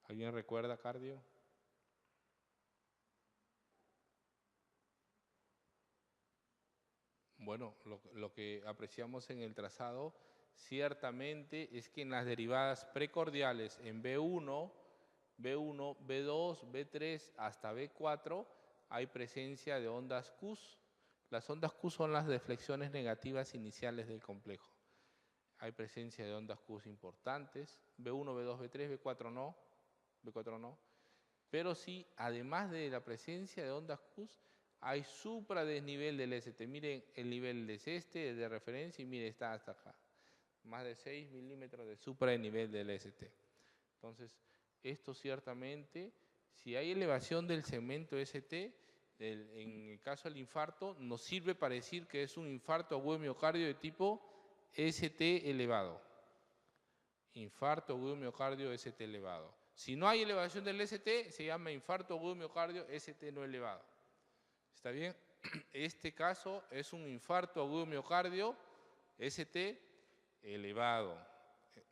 ¿Alguien recuerda cardio? Bueno, lo que apreciamos en el trazado ciertamente es que en las derivadas precordiales en B1, B2, B3 hasta B4 hay presencia de ondas Q. Las ondas Q son las deflexiones negativas iniciales del complejo. Hay presencia de ondas Q importantes, B1, B2, B3, B4 no. Pero sí, además de la presencia de ondas Q, hay supradesnivel del ST. Miren el nivel de este, de referencia, y miren, está hasta acá. Más de 6 milímetros de supradesnivel del ST. Entonces, esto ciertamente, si hay elevación del segmento ST, en el caso del infarto, nos sirve para decir que es un infarto agudo de miocardio de tipo ST elevado. Infarto agudo de miocardio ST elevado. Si no hay elevación del ST, se llama infarto agudo de miocardio ST no elevado. ¿Está bien? Este caso es un infarto agudo de miocardio ST elevado.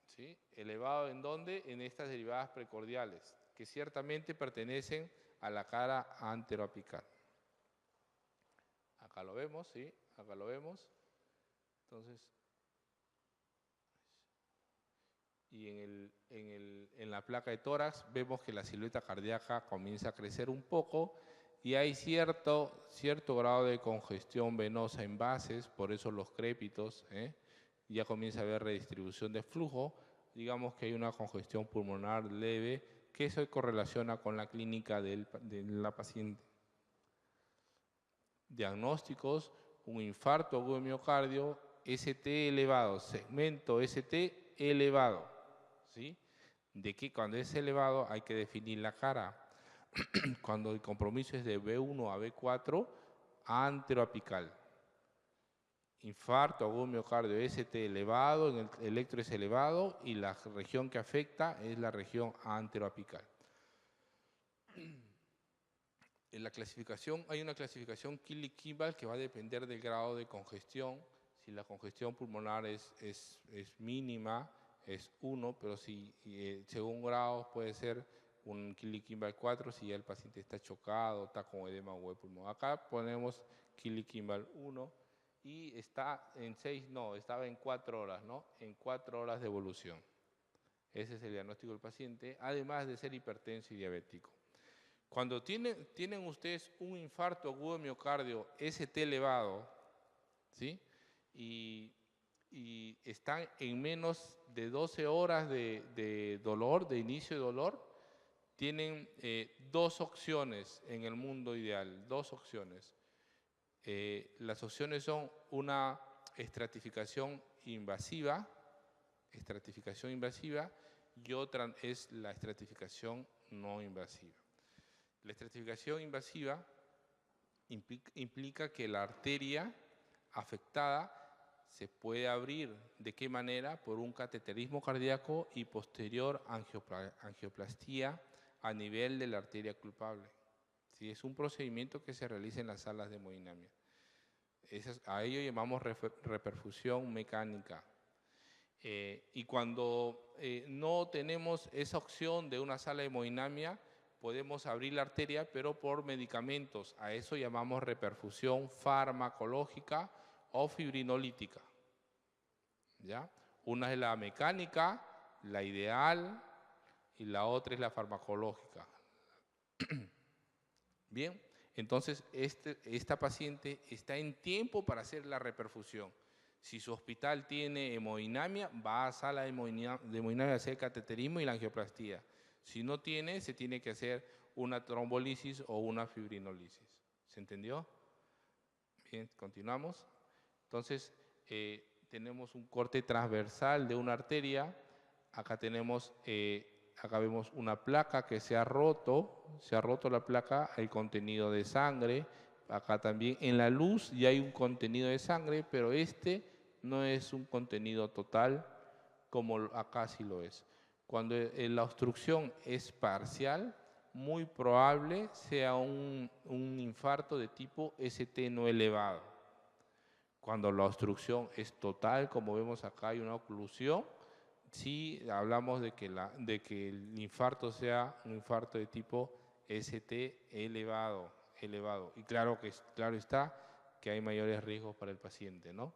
¿Sí? ¿Elevado en dónde? En estas derivadas precordiales, que ciertamente pertenecen a la cara anteroapical. Acá lo vemos, ¿sí? Acá lo vemos. Entonces, y en la placa de tórax vemos que la silueta cardíaca comienza a crecer un poco y hay cierto grado de congestión venosa en bases, por eso los crépitos, ya comienza a haber redistribución de flujo. Digamos que hay una congestión pulmonar leve, que eso correlaciona con la clínica de la paciente. Diagnósticos: un infarto agudo de miocardio, ST elevado, segmento ST elevado, ¿sí? De que cuando es elevado hay que definir la cara. Cuando el compromiso es de B1 a B4, anteroapical. Infarto agudo de miocardio, ST elevado, en el electro es elevado y la región que afecta es la región anteroapical. En la clasificación, hay una clasificación Killy-Kimball que va a depender del grado de congestión. Si la congestión pulmonar es mínima, es 1, pero si según grados puede ser un Killy-Kimball 4 si ya el paciente está chocado, está con edema o pulmonar. Acá ponemos Killy-Kimball 1 y está en 6, no, estaba en 4 horas, ¿no? En 4 horas de evolución. Ese es el diagnóstico del paciente, además de ser hipertenso y diabético. Cuando tienen ustedes un infarto agudo de miocardio ST elevado, ¿sí? Y están en menos de 12 horas de dolor, de inicio de dolor, tienen 2 opciones en el mundo ideal, 2 opciones. Las opciones son una estratificación invasiva, y otra es la estratificación no invasiva. La estratificación invasiva implica que la arteria afectada se puede abrir. ¿De qué manera? Por un cateterismo cardíaco y posterior angioplastía a nivel de la arteria culpable. ¿Sí? Es un procedimiento que se realiza en las salas de hemodinamia. A ello llamamos reperfusión mecánica. Y cuando no tenemos esa opción de una sala de hemodinamia, podemos abrir la arteria, pero por medicamentos. A eso llamamos reperfusión farmacológica o fibrinolítica. ¿Ya? Una es la mecánica, la ideal, y la otra es la farmacológica. Bien, entonces esta paciente está en tiempo para hacer la reperfusión. Si su hospital tiene hemodinamia, va a sala de hemodinamia a hacer cateterismo y la angioplastía. Si no tiene, se tiene que hacer una trombolisis o una fibrinolisis. ¿Se entendió? Bien, continuamos. Entonces, tenemos un corte transversal de una arteria. Acá vemos una placa que se ha roto la placa, el contenido de sangre. Acá también en la luz ya hay un contenido de sangre, pero este no es un contenido total como acá sí lo es. Cuando la obstrucción es parcial, muy probable sea un infarto de tipo ST no elevado. Cuando la obstrucción es total, como vemos acá hay una oclusión, sí hablamos de que el infarto sea un infarto de tipo ST elevado. Y claro está que hay mayores riesgos para el paciente, ¿no?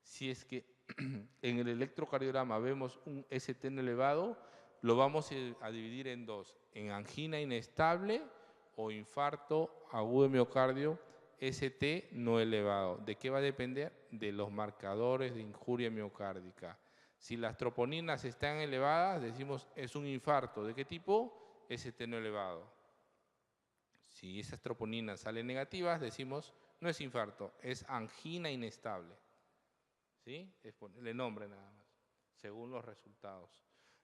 Si es que en el electrocardiograma vemos un ST no elevado, lo vamos a dividir en 2, en angina inestable o infarto agudo de miocardio ST no elevado. ¿De qué va a depender? De los marcadores de injuria miocárdica. Si las troponinas están elevadas, decimos es un infarto. ¿De qué tipo? ST no elevado. Si esas troponinas salen negativas, decimos no es infarto, es angina inestable. ¿Sí? Es ponerle nombre nada más, según los resultados.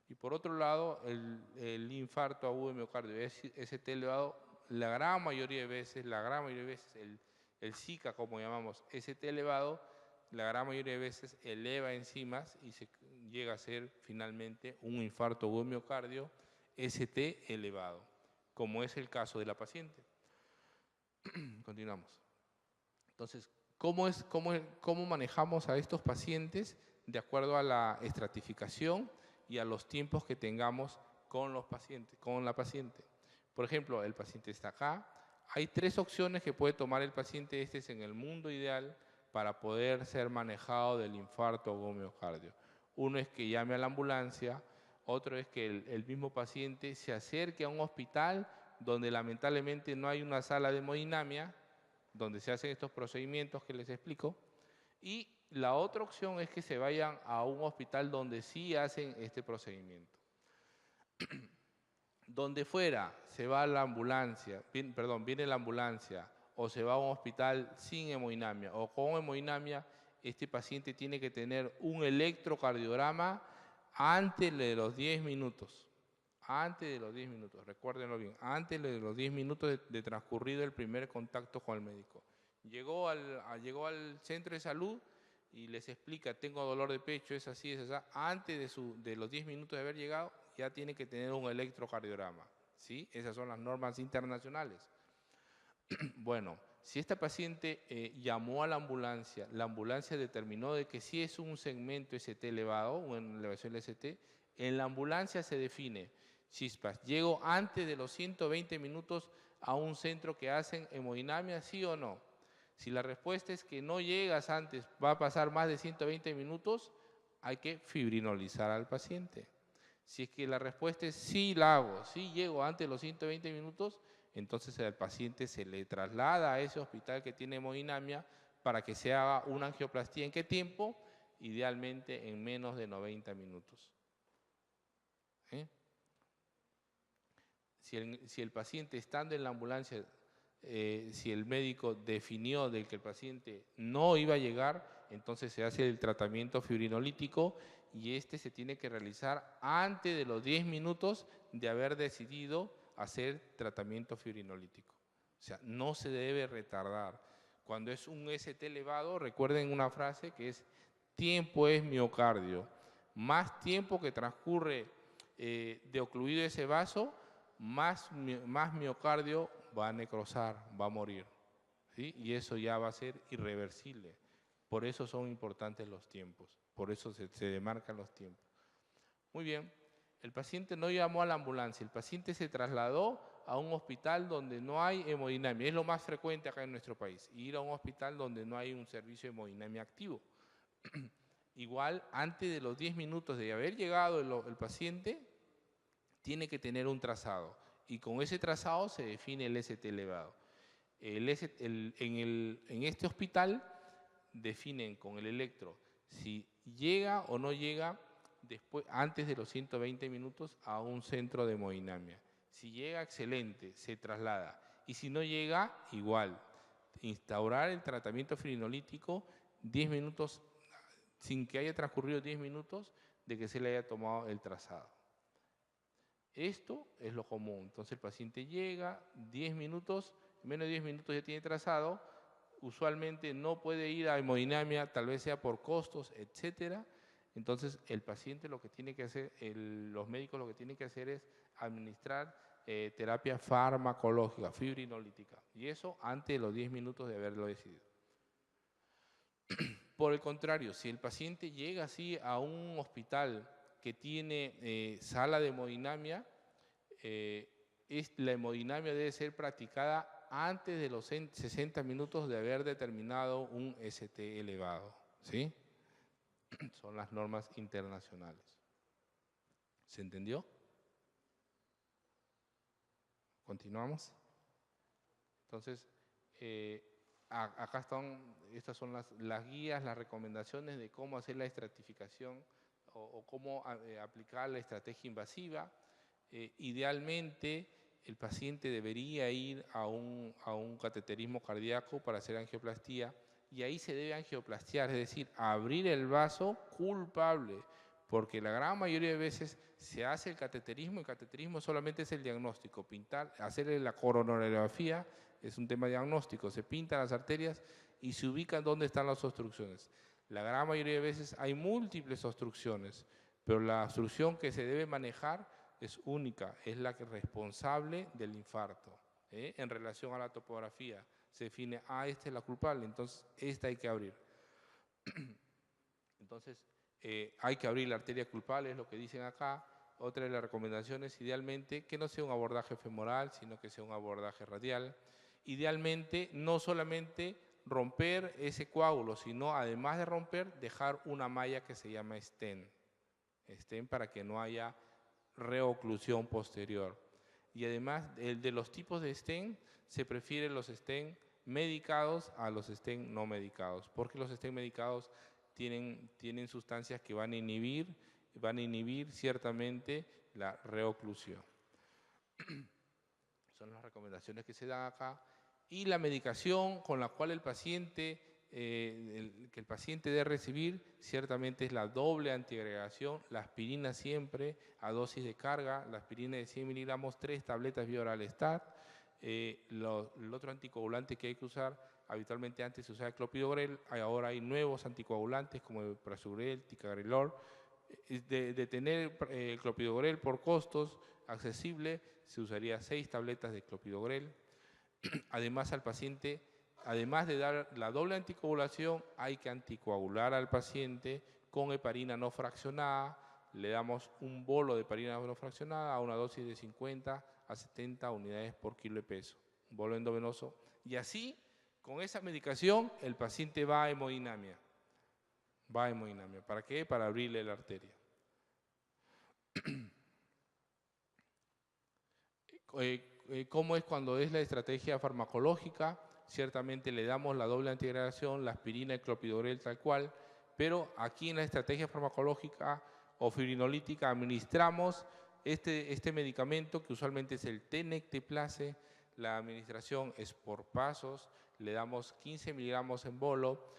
Y por otro lado, el infarto agudo de miocardio ST elevado, la gran mayoría de veces, el SICA, como llamamos, ST elevado, la gran mayoría de veces eleva enzimas y se llega a ser finalmente un infarto agudo de miocardio ST elevado, como es el caso de la paciente. Continuamos. Entonces, ¿cómo manejamos a estos pacientes de acuerdo a la estratificación y a los tiempos que tengamos con los pacientes, con la paciente. Por ejemplo, el paciente está acá. Hay 3 opciones que puede tomar el paciente. Este es en el mundo ideal para poder ser manejado del infarto o miocardio. Uno es que llame a la ambulancia, otro es que el mismo paciente se acerque a un hospital donde lamentablemente no hay una sala de hemodinamia, donde se hacen estos procedimientos que les explico, y la otra opción es que se vayan a un hospital donde sí hacen este procedimiento. Donde fuera se va a la ambulancia, viene la ambulancia o se va a un hospital sin hemodinamia o con hemodinamia, este paciente tiene que tener un electrocardiograma antes de los 10 minutos. Antes de los 10 minutos, recuérdenlo bien, antes de los 10 minutos de transcurrido el primer contacto con el médico. Llegó al centro de salud y les explica, tengo dolor de pecho, es así, es así. Antes de los 10 minutos de haber llegado, ya tiene que tener un electrocardiograma, ¿sí? Esas son las normas internacionales. Bueno, si esta paciente llamó a la ambulancia determinó de que sí es un segmento ST elevado, una elevación del ST, en la ambulancia se define, chispas, ¿llego antes de los 120 minutos a un centro que hacen hemodinamia, sí o no? Si la respuesta es que no llegas antes, va a pasar más de 120 minutos, hay que fibrinolizar al paciente. Si es que la respuesta es sí la hago, sí llego antes de los 120 minutos, entonces al paciente se le traslada a ese hospital que tiene hemodinamia para que se haga una angioplastía. ¿En qué tiempo? Idealmente en menos de 90 minutos. Si el paciente estando en la ambulancia, si el médico definió de que el paciente no iba a llegar, entonces se hace el tratamiento fibrinolítico y este se tiene que realizar antes de los 10 minutos de haber decidido hacer tratamiento fibrinolítico. O sea, no se debe retardar. Cuando es un ST elevado, recuerden una frase que es tiempo es miocardio. Más tiempo que transcurre de ocluido ese vaso, más miocardio va a necrosar, va a morir, ¿sí? Y eso ya va a ser irreversible. Por eso son importantes los tiempos, por eso se demarcan los tiempos. Muy bien, el paciente no llamó a la ambulancia, el paciente se trasladó a un hospital donde no hay hemodinamia. Es lo más frecuente acá en nuestro país, ir a un hospital donde no hay un servicio de hemodinamia activo. Igual, antes de los 10 minutos de haber llegado el paciente, tiene que tener un trazado y con ese trazado se define el ST elevado. En este hospital definen con el electro si llega o no llega antes de los 120 minutos a un centro de hemodinamia. Si llega, excelente, se traslada. Y si no llega, igual. Instaurar el tratamiento fibrinolítico 10 minutos, sin que haya transcurrido 10 minutos de que se le haya tomado el trazado. Esto es lo común. Entonces el paciente llega, 10 minutos, en menos de 10 minutos ya tiene trazado, usualmente no puede ir a hemodinamia, tal vez sea por costos, etcétera. Entonces el paciente lo que tiene que hacer, los médicos lo que tienen que hacer es administrar terapia farmacológica, fibrinolítica, y eso antes de los 10 minutos de haberlo decidido. Por el contrario, si el paciente llega así a un hospital que tiene sala de hemodinamia, la hemodinamia debe ser practicada antes de los 60 minutos de haber determinado un ST elevado, ¿sí? Son las normas internacionales. ¿Se entendió? ¿Continuamos? Entonces, acá están, estas son las guías, las recomendaciones de cómo hacer la estratificación o cómo aplicar la estrategia invasiva. Idealmente, el paciente debería ir a un cateterismo cardíaco para hacer angioplastía y ahí se debe angioplastiar, es decir, abrir el vaso culpable, porque la gran mayoría de veces se hace el cateterismo solamente es el diagnóstico, hacerle la coronariografía es un tema diagnóstico, se pintan las arterias y se ubican dónde están las obstrucciones. La gran mayoría de veces hay múltiples obstrucciones, pero la obstrucción que se debe manejar es única, es la que es responsable del infarto. En relación a la topografía, se define, esta es la culpable, entonces esta hay que abrir. Entonces, hay que abrir la arteria culpable, es lo que dicen acá, otra de las recomendaciones, idealmente, que no sea un abordaje femoral, sino que sea un abordaje radial. Idealmente, no solamente romper ese coágulo, sino además de romper, dejar una malla que se llama stent. Stent para que no haya reoclusión posterior. Y además, el de los tipos de stent, se prefieren los stent medicados a los stent no medicados, porque los stent medicados tienen sustancias que van a inhibir ciertamente la reoclusión. Son las recomendaciones que se dan acá. Y la medicación con la cual el paciente debe recibir, ciertamente es la doble antiagregación, la aspirina siempre a dosis de carga, la aspirina de 100 miligramos, 3 tabletas vía oral STAT. El otro anticoagulante que hay que usar, habitualmente antes se usaba el clopidogrel, ahora hay nuevos anticoagulantes como el prasugrel, ticagrelor. De tener el clopidogrel por costos accesible, se usaría 6 tabletas de clopidogrel. Además, al paciente, además de dar la doble anticoagulación, hay que anticoagular al paciente con heparina no fraccionada. Le damos un bolo de heparina no fraccionada a una dosis de 50 a 70 unidades por kilo de peso, un bolo endovenoso. Y así, con esa medicación, el paciente va a hemodinamia. Va a hemodinamia. ¿Para qué? Para abrirle la arteria. ¿Cómo es cuando es la estrategia farmacológica? Ciertamente le damos la doble antiagregación, la aspirina, el clopidogrel tal cual, pero aquí en la estrategia farmacológica o fibrinolítica administramos este medicamento que usualmente es el Tenecteplase. La administración es por pasos, le damos 15 miligramos en bolo,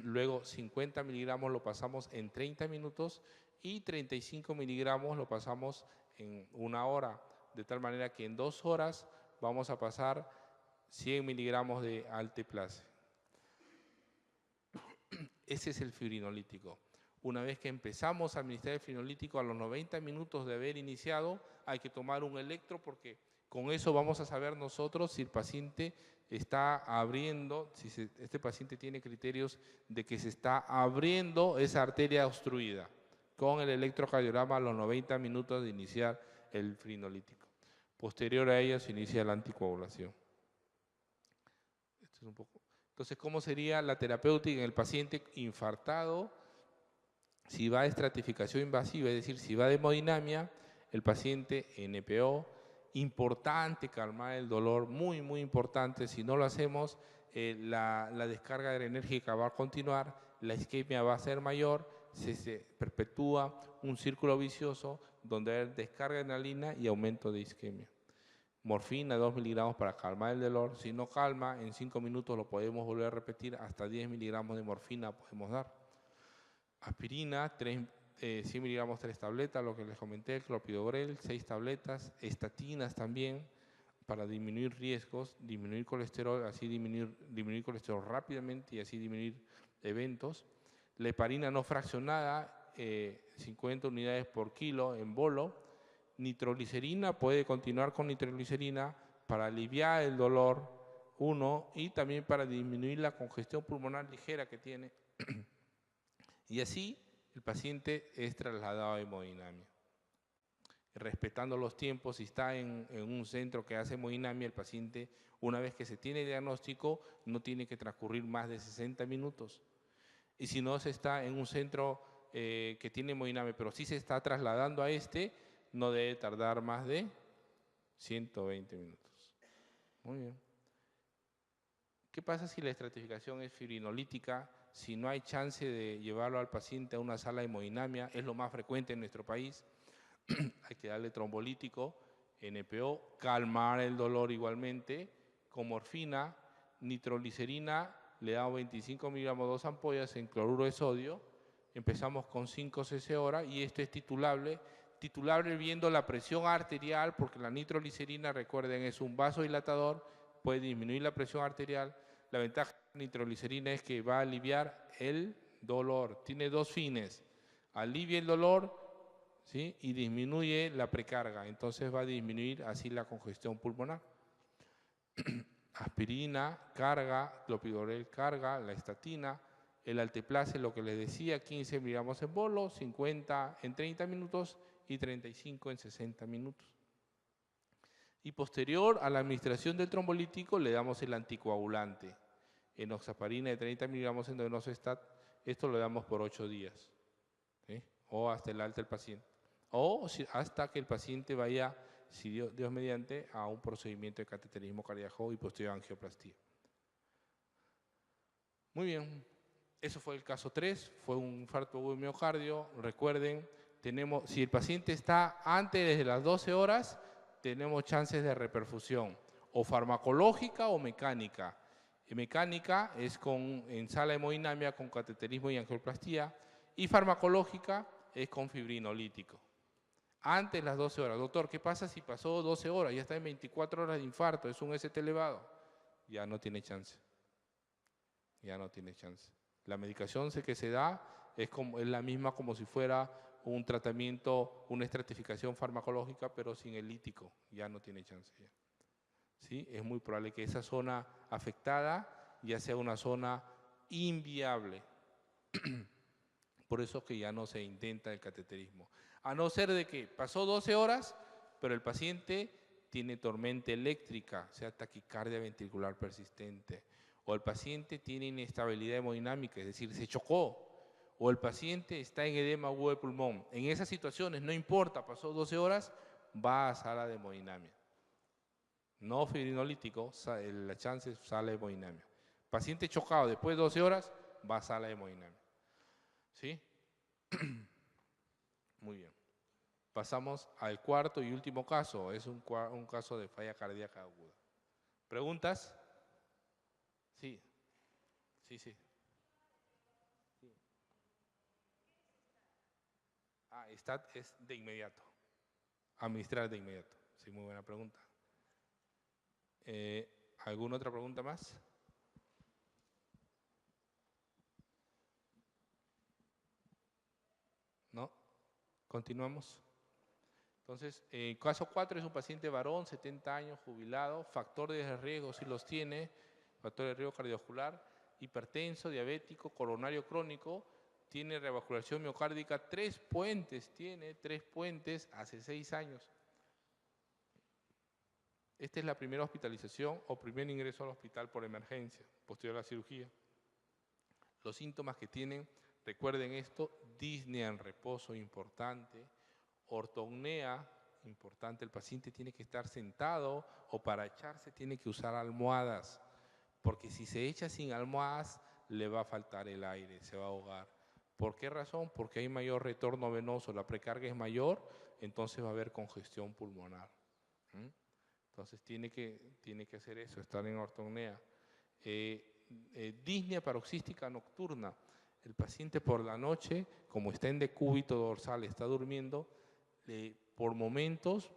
luego 50 miligramos lo pasamos en 30 minutos y 35 miligramos lo pasamos en 1 hora, de tal manera que en 2 horas vamos a pasar 100 miligramos de Alteplase. Ese es el fibrinolítico. Una vez que empezamos a administrar el fibrinolítico, a los 90 minutos de haber iniciado, hay que tomar un electro porque con eso vamos a saber nosotros si el paciente está abriendo, si este paciente tiene criterios de que se está abriendo esa arteria obstruida. Con el electrocardiograma a los 90 minutos de iniciar el fibrinolítico. Posterior a ello se inicia la anticoagulación. Esto es un poco. Entonces, ¿cómo sería la terapéutica en el paciente infartado? Si va a estratificación invasiva, es decir, si va de hemodinamia, el paciente NPO, importante calmar el dolor, muy, muy importante. Si no lo hacemos, la descarga adrenérgica va a continuar, la isquemia va a ser mayor, se perpetúa un círculo vicioso donde hay descarga de adrenalina y aumento de isquemia. Morfina, 2 miligramos para calmar el dolor. Si no calma, en 5 minutos lo podemos volver a repetir, hasta 10 miligramos de morfina podemos dar. Aspirina, 100 miligramos 3 tabletas, lo que les comenté, clopidogrel, 6 tabletas, estatinas también, para disminuir riesgos, disminuir colesterol, así disminuir colesterol rápidamente y así disminuir eventos. La heparina no fraccionada, 50 unidades por kilo en bolo. Nitroglicerina, puede continuar con nitroglicerina para aliviar el dolor, y también para disminuir la congestión pulmonar ligera que tiene. Y así el paciente es trasladado a hemodinamia. Respetando los tiempos, si está en un centro que hace hemodinamia, el paciente, una vez que se tiene diagnóstico, no tiene que transcurrir más de 60 minutos. Y si no se está en un centro que tiene hemodinamia, pero sí se está trasladando a no debe tardar más de 120 minutos. Muy bien. ¿Qué pasa si la estratificación es fibrinolítica? Si no hay chance de llevarlo al paciente a una sala de hemodinamia, es lo más frecuente en nuestro país, hay que darle trombolítico, NPO, calmar el dolor igualmente, con morfina, nitroglicerina, le damos 25 miligramos, 2 ampollas en cloruro de sodio, empezamos con 5 cc hora y esto es titulable viendo la presión arterial, porque la nitroglicerina, recuerden, es un vasodilatador, puede disminuir la presión arterial. La ventaja de la nitroglicerina es que va a aliviar el dolor. Tiene 2 fines: alivia el dolor, ¿sí?, y disminuye la precarga. Entonces va a disminuir así la congestión pulmonar. Aspirina, carga, clopidogrel, carga, la estatina, el Alteplase, lo que les decía, 15 miligramos en bolo, 50 en 30 minutos y 35 en 60 minutos. Y posterior a la administración del trombolítico le damos el anticoagulante, enoxaparina de 30 miligramos endovenoso-stat. Esto lo damos por 8 días, ¿sí? O hasta el alta del paciente. O hasta que el paciente vaya, si Dios mediante, a un procedimiento de cateterismo cardíaco y posterior angioplastía. Muy bien, eso fue el caso 3, fue un infarto agudo de miocardio. Recuerden, si el paciente está antes de las 12 horas, tenemos chances de reperfusión, o farmacológica o mecánica. Mecánica es en sala de hemodinamia con cateterismo y angioplastía, y farmacológica es con fibrinolítico. Antes de las 12 horas. Doctor, ¿qué pasa si pasó 12 horas? Ya está en 24 horas de infarto, es un ST elevado. Ya no tiene chance. Ya no tiene chance. La medicación que se da es la misma como si fuera un tratamiento, una estratificación farmacológica, pero sin el lítico. Ya no tiene chance. Ya. ¿Sí? Es muy probable que esa zona afectada ya sea una zona inviable. Por eso que ya no se intenta el cateterismo. A no ser de que pasó 12 horas, pero el paciente tiene tormenta eléctrica, o sea, taquicardia ventricular persistente, o el paciente tiene inestabilidad hemodinámica, es decir, se chocó, o el paciente está en edema agudo de pulmón. En esas situaciones, no importa, pasó 12 horas, va a sala de hemodinamia. No fibrinolítico, la chance es sala de hemodinamia. Paciente chocado después de 12 horas, va a sala de hemodinamia. ¿Sí? Muy bien. Pasamos al cuarto y último caso. Es un caso de falla cardíaca aguda. ¿Preguntas? Sí. Sí. STAT es de inmediato. Administrar de inmediato. Sí, muy buena pregunta. ¿Alguna otra pregunta más? ¿No? Continuamos. Entonces, caso 4 es un paciente varón, 70 años, jubilado, factores de riesgo si los tiene, factores de riesgo cardiovascular, hipertenso, diabético, coronario crónico, tiene revascularización miocárdica, 3 puentes, hace 6 años. Esta es la primera hospitalización o primer ingreso al hospital por emergencia, posterior a la cirugía. Los síntomas que tienen, recuerden esto, disnea en reposo, importante, ortopnea, importante, el paciente tiene que estar sentado o para echarse tiene que usar almohadas, porque si se echa sin almohadas le va a faltar el aire, se va a ahogar. ¿Por qué razón? Porque hay mayor retorno venoso, la precarga es mayor, entonces va a haber congestión pulmonar. Entonces tiene que hacer eso, estar en ortopnea. Disnea paroxística nocturna. El paciente por la noche, como está en decúbito dorsal, está durmiendo, por momentos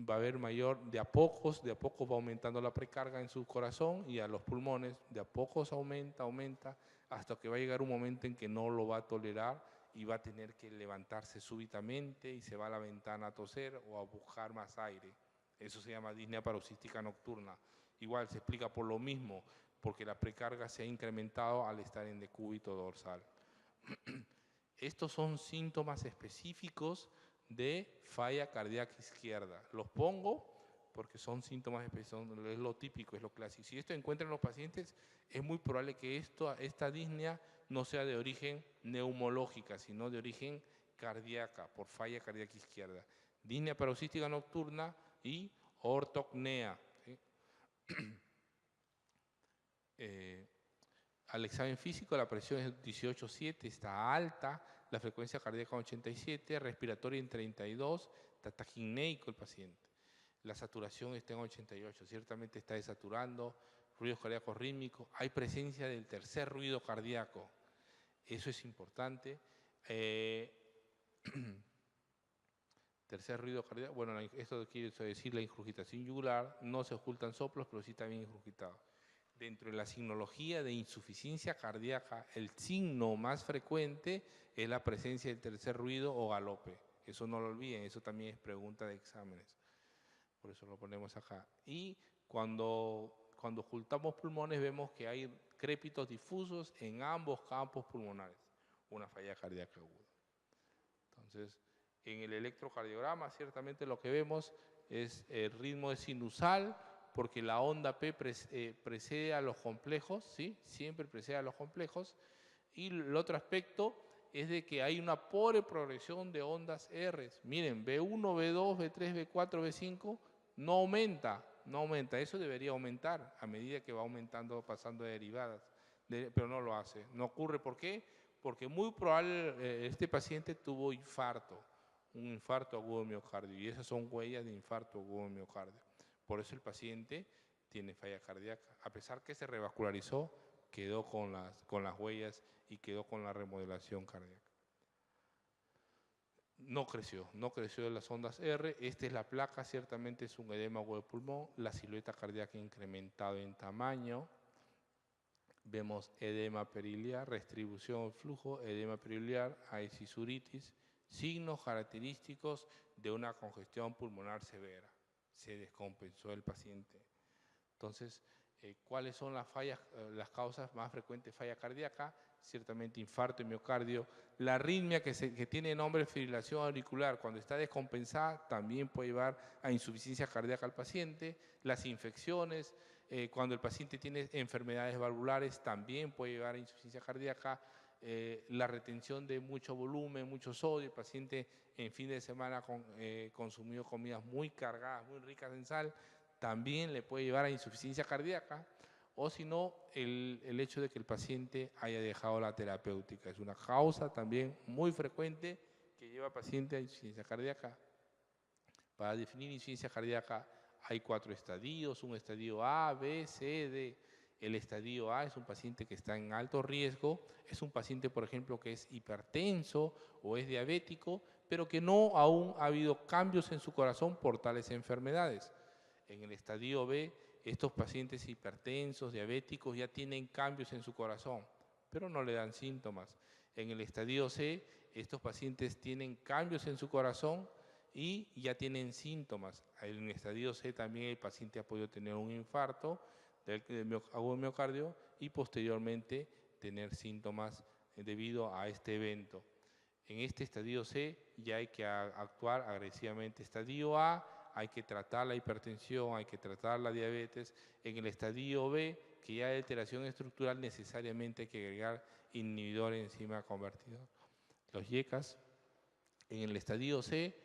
va a haber de a pocos va aumentando la precarga en su corazón y a los pulmones, de a pocos aumenta, hasta que va a llegar un momento en que no lo va a tolerar y va a tener que levantarse súbitamente y se va a la ventana a toser o a buscar más aire. Eso se llama disnea paroxística nocturna. Igual se explica por lo mismo, porque la precarga se ha incrementado al estar en decúbito dorsal. Estos son síntomas específicos de falla cardíaca izquierda. Los pongo porque son síntomas específicos, es lo típico, es lo clásico. Si esto encuentra en los pacientes, es muy probable que esta disnea no sea de origen neumológica, sino de origen cardíaca, por falla cardíaca izquierda. Disnea paroxística nocturna y ortopnea. ¿Sí? Al examen físico la presión es 18,7, está alta, la frecuencia cardíaca 87, respiratoria en 32, está taquipnéico el paciente. La saturación está en 88, ciertamente está desaturando, ruidos cardíacos rítmicos, hay presencia del tercer ruido cardíaco, eso es importante. Tercer ruido cardíaco, bueno, esto quiere decir la ingurgitación yugular, no se ocultan soplos, pero sí también ingurgitado. Dentro de la signología de insuficiencia cardíaca, el signo más frecuente es la presencia del tercer ruido o galope. Eso no lo olviden, eso también es pregunta de exámenes. Por eso lo ponemos acá. Y cuando ocultamos pulmones vemos que hay crépitos difusos en ambos campos pulmonares, una falla cardíaca aguda. Entonces, En el electrocardiograma, ciertamente lo que vemos es el ritmo es sinusal, porque la onda P precede a los complejos, ¿sí? Siempre precede a los complejos. Y el otro aspecto es de que hay una pobre progresión de ondas R. Miren, B1, B2, B3, B4, B5 no aumenta, no aumenta. Eso debería aumentar a medida que va aumentando, pasando de derivadas, pero no lo hace. No ocurre, ¿por qué? Porque muy probable este paciente tuvo infarto, un infarto agudo de miocardio, y esas son huellas de infarto agudo de miocardio. Por eso el paciente tiene falla cardíaca. A pesar que se revascularizó, quedó con las huellas y quedó con la remodelación cardíaca. No creció de las ondas R. Esta es la placa, ciertamente es un edema agudo de pulmón. La silueta cardíaca incrementado en tamaño. Vemos edema periliar, restribución del flujo, edema periliar, acisuritis, signos característicos de una congestión pulmonar severa. Se descompensó el paciente. Entonces, ¿cuáles son las fallas, las causas más frecuentes de falla cardíaca? Ciertamente infarto y miocardio. La arritmia que tiene nombre de fibrilación auricular, cuando está descompensada, también puede llevar a insuficiencia cardíaca al paciente. Las infecciones, cuando el paciente tiene enfermedades valvulares, también puede llevar a insuficiencia cardíaca. La retención de mucho volumen, mucho sodio, el paciente en fin de semana consumió comidas muy cargadas, muy ricas en sal, también le puede llevar a insuficiencia cardíaca, o si no, el hecho de que el paciente haya dejado la terapéutica. Es una causa también muy frecuente que lleva al paciente a insuficiencia cardíaca. Para definir insuficiencia cardíaca hay 4 estadios, un estadio A, B, C, D. El estadio A es un paciente que está en alto riesgo, es un paciente, por ejemplo, que es hipertenso o es diabético, pero que no aún ha habido cambios en su corazón por tales enfermedades. En el estadio B, estos pacientes hipertensos, diabéticos, ya tienen cambios en su corazón, pero no le dan síntomas. En el estadio C, estos pacientes tienen cambios en su corazón y ya tienen síntomas. En el estadio C también el paciente ha podido tener un infarto agudo de miocardio y posteriormente tener síntomas debido a este evento. En este estadio C ya hay que actuar agresivamente. Estadio A, hay que tratar la hipertensión, hay que tratar la diabetes. En el estadio B, que ya hay alteración estructural, necesariamente hay que agregar inhibidor de enzima convertidor. Los YECAS. En el estadio C,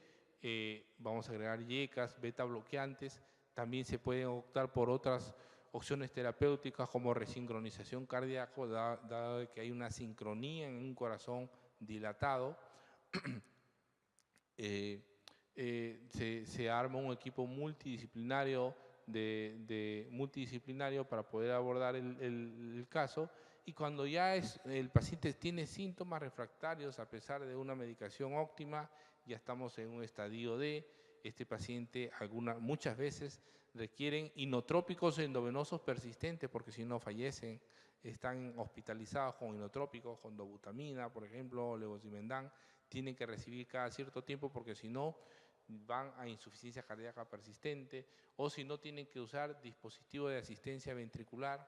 vamos a agregar YECAS, beta bloqueantes. También se pueden optar por otras opciones terapéuticas como resincronización cardíaca, dado que hay una sincronía en un corazón dilatado. Se arma un equipo multidisciplinario, multidisciplinario para poder abordar el caso, y cuando ya el paciente tiene síntomas refractarios a pesar de una medicación óptima, ya estamos en un estadio D. Este paciente muchas veces requieren inotrópicos endovenosos persistentes porque si no fallecen. Están hospitalizados con inotrópicos, con dobutamina, por ejemplo, levosimendan. Tienen que recibir cada cierto tiempo porque si no van a insuficiencia cardíaca persistente, o si no tienen que usar dispositivos de asistencia ventricular,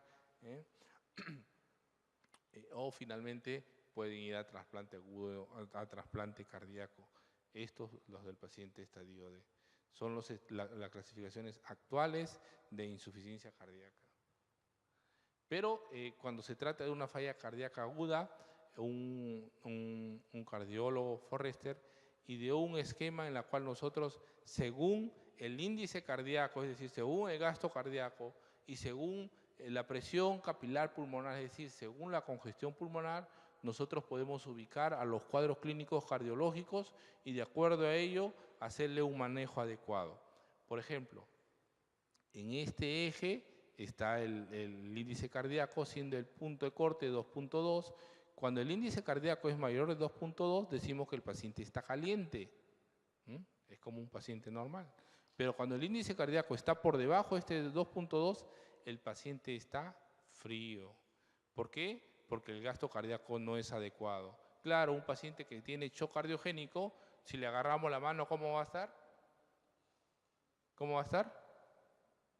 o finalmente pueden ir a trasplante agudo, a trasplante cardíaco. Estos los del paciente estadio D. Son las clasificaciones actuales de insuficiencia cardíaca. Pero cuando se trata de una falla cardíaca aguda, un cardiólogo Forrester ideó un esquema en el cual nosotros, según el índice cardíaco, es decir, según el gasto cardíaco y según la presión capilar pulmonar, es decir, según la congestión pulmonar, nosotros podemos ubicar a los cuadros clínicos cardiológicos y de acuerdo a ello hacerle un manejo adecuado. Por ejemplo, en este eje está el índice cardíaco, siendo el punto de corte 2.2. Cuando el índice cardíaco es mayor de 2.2, decimos que el paciente está caliente. Es como un paciente normal. Pero cuando el índice cardíaco está por debajo de este 2.2, el paciente está frío. ¿Por qué? Porque el gasto cardíaco no es adecuado. Claro, un paciente que tiene shock cardiogénico, si le agarramos la mano, ¿cómo va a estar? ¿Cómo va a estar?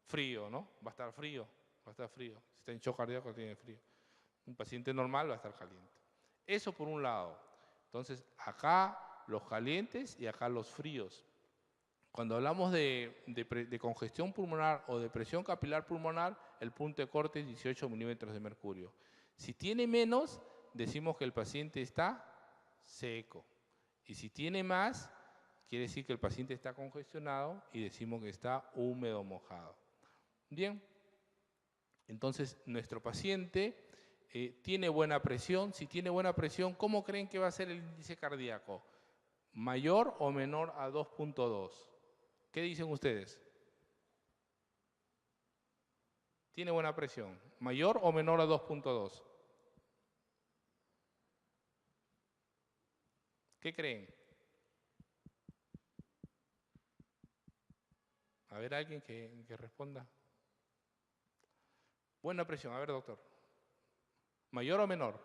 Frío, ¿no? Va a estar frío, va a estar frío. Si está en shock cardíaco, tiene frío. Un paciente normal va a estar caliente. Eso por un lado. Entonces, acá los calientes y acá los fríos. Cuando hablamos de congestión pulmonar o de presión capilar pulmonar, el punto de corte es 18 milímetros de mercurio. Si tiene menos, decimos que el paciente está seco. Y si tiene más, quiere decir que el paciente está congestionado y decimos que está húmedo o mojado. Bien, entonces nuestro paciente tiene buena presión. Si tiene buena presión, ¿cómo creen que va a ser el índice cardíaco? ¿Mayor o menor a 2.2? ¿Qué dicen ustedes? ¿Tiene buena presión? ¿Mayor o menor a 2.2? ¿Qué creen? A ver, alguien que responda. Buena presión, a ver, doctor. ¿Mayor o menor?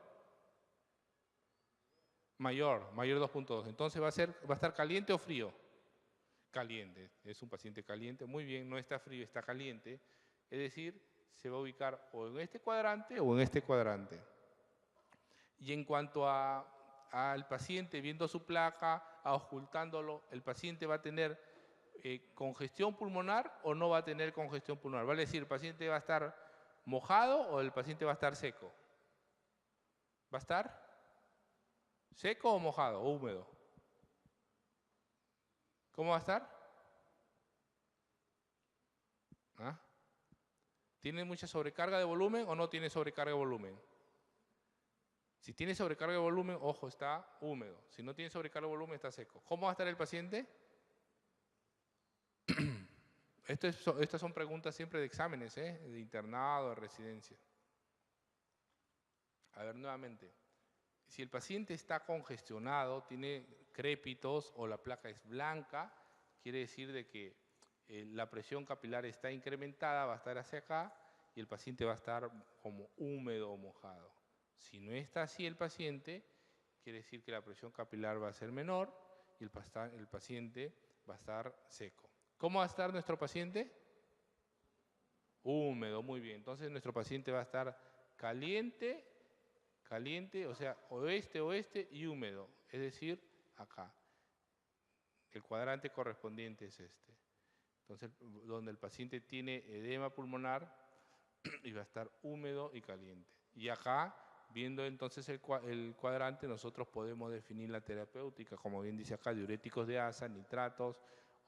Mayor 2.2. Entonces, ¿va a estar caliente o frío? Caliente. Es un paciente caliente. Muy bien, no está frío, está caliente. Es decir, se va a ubicar o en este cuadrante o en este cuadrante. Y en cuanto al paciente, viendo su placa, auscultándolo, ¿el paciente va a tener congestión pulmonar o no va a tener congestión pulmonar? ¿Vale decir, el paciente va a estar mojado o el paciente va a estar seco? ¿Va a estar seco o mojado o húmedo? ¿Cómo va a estar? ¿Ah? ¿Tiene mucha sobrecarga de volumen o no tiene sobrecarga de volumen? Si tiene sobrecarga de volumen, ojo, está húmedo. Si no tiene sobrecarga de volumen, está seco. ¿Cómo va a estar el paciente? Estas son preguntas siempre de exámenes, de internado, de residencia. A ver, nuevamente. Si el paciente está congestionado, tiene crépitos o la placa es blanca, quiere decir de que la presión capilar está incrementada, va a estar hacia acá y el paciente va a estar como húmedo o mojado. Si no está así el paciente, quiere decir que la presión capilar va a ser menor y el paciente va a estar seco. ¿Cómo va a estar nuestro paciente? Húmedo, muy bien. Entonces nuestro paciente va a estar caliente, o sea, oeste y húmedo, es decir, acá. El cuadrante correspondiente es este. Entonces, donde el paciente tiene edema pulmonar y va a estar húmedo y caliente. Y acá, viendo entonces el cuadrante, nosotros podemos definir la terapéutica, como bien dice acá, diuréticos de asa, nitratos,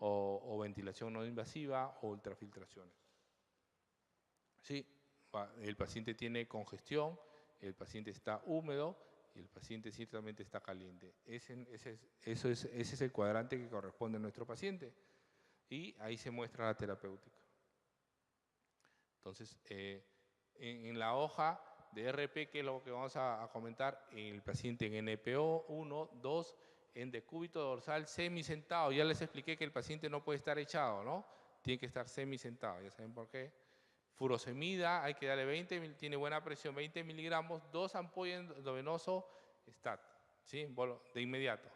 o ventilación no invasiva o ultrafiltraciones. Sí, el paciente tiene congestión, el paciente está húmedo y el paciente ciertamente está caliente. Ese es el cuadrante que corresponde a nuestro paciente. Y ahí se muestra la terapéutica. Entonces, en la hoja de RP, que es lo que vamos a comentar, el paciente en NPO 1, 2, en decúbito dorsal semisentado. Ya les expliqué que el paciente no puede estar echado, ¿no? Tiene que estar semisentado, ¿ya saben por qué? Furosemida, hay que darle 20, tiene buena presión, 20 miligramos, 2 ampollas endovenoso, STAT, ¿sí? De inmediato.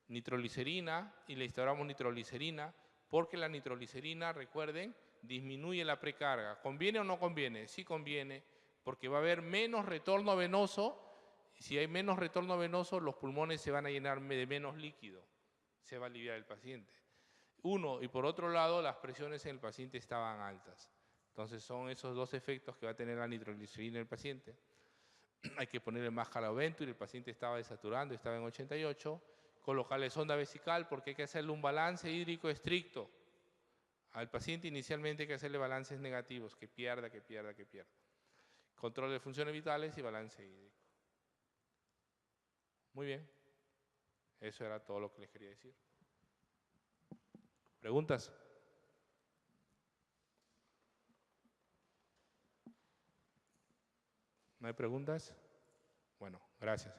Nitroglicerina, y le instauramos nitroglicerina, porque la nitroglicerina, recuerden, disminuye la precarga. ¿Conviene o no conviene? Sí conviene, porque va a haber menos retorno venoso. Si hay menos retorno venoso, los pulmones se van a llenar de menos líquido. Se va a aliviar el paciente. Y por otro lado, las presiones en el paciente estaban altas. Entonces son esos dos efectos que va a tener la nitroglicerina en el paciente. Hay que ponerle máscara o Ventur, el paciente estaba desaturando, estaba en 88. Colocarle sonda vesical porque hay que hacerle un balance hídrico estricto. Al paciente inicialmente hay que hacerle balances negativos, que pierda. Control de funciones vitales y balance hídrico. Muy bien. Eso era todo lo que les quería decir. ¿Preguntas? ¿No hay preguntas? Bueno, gracias.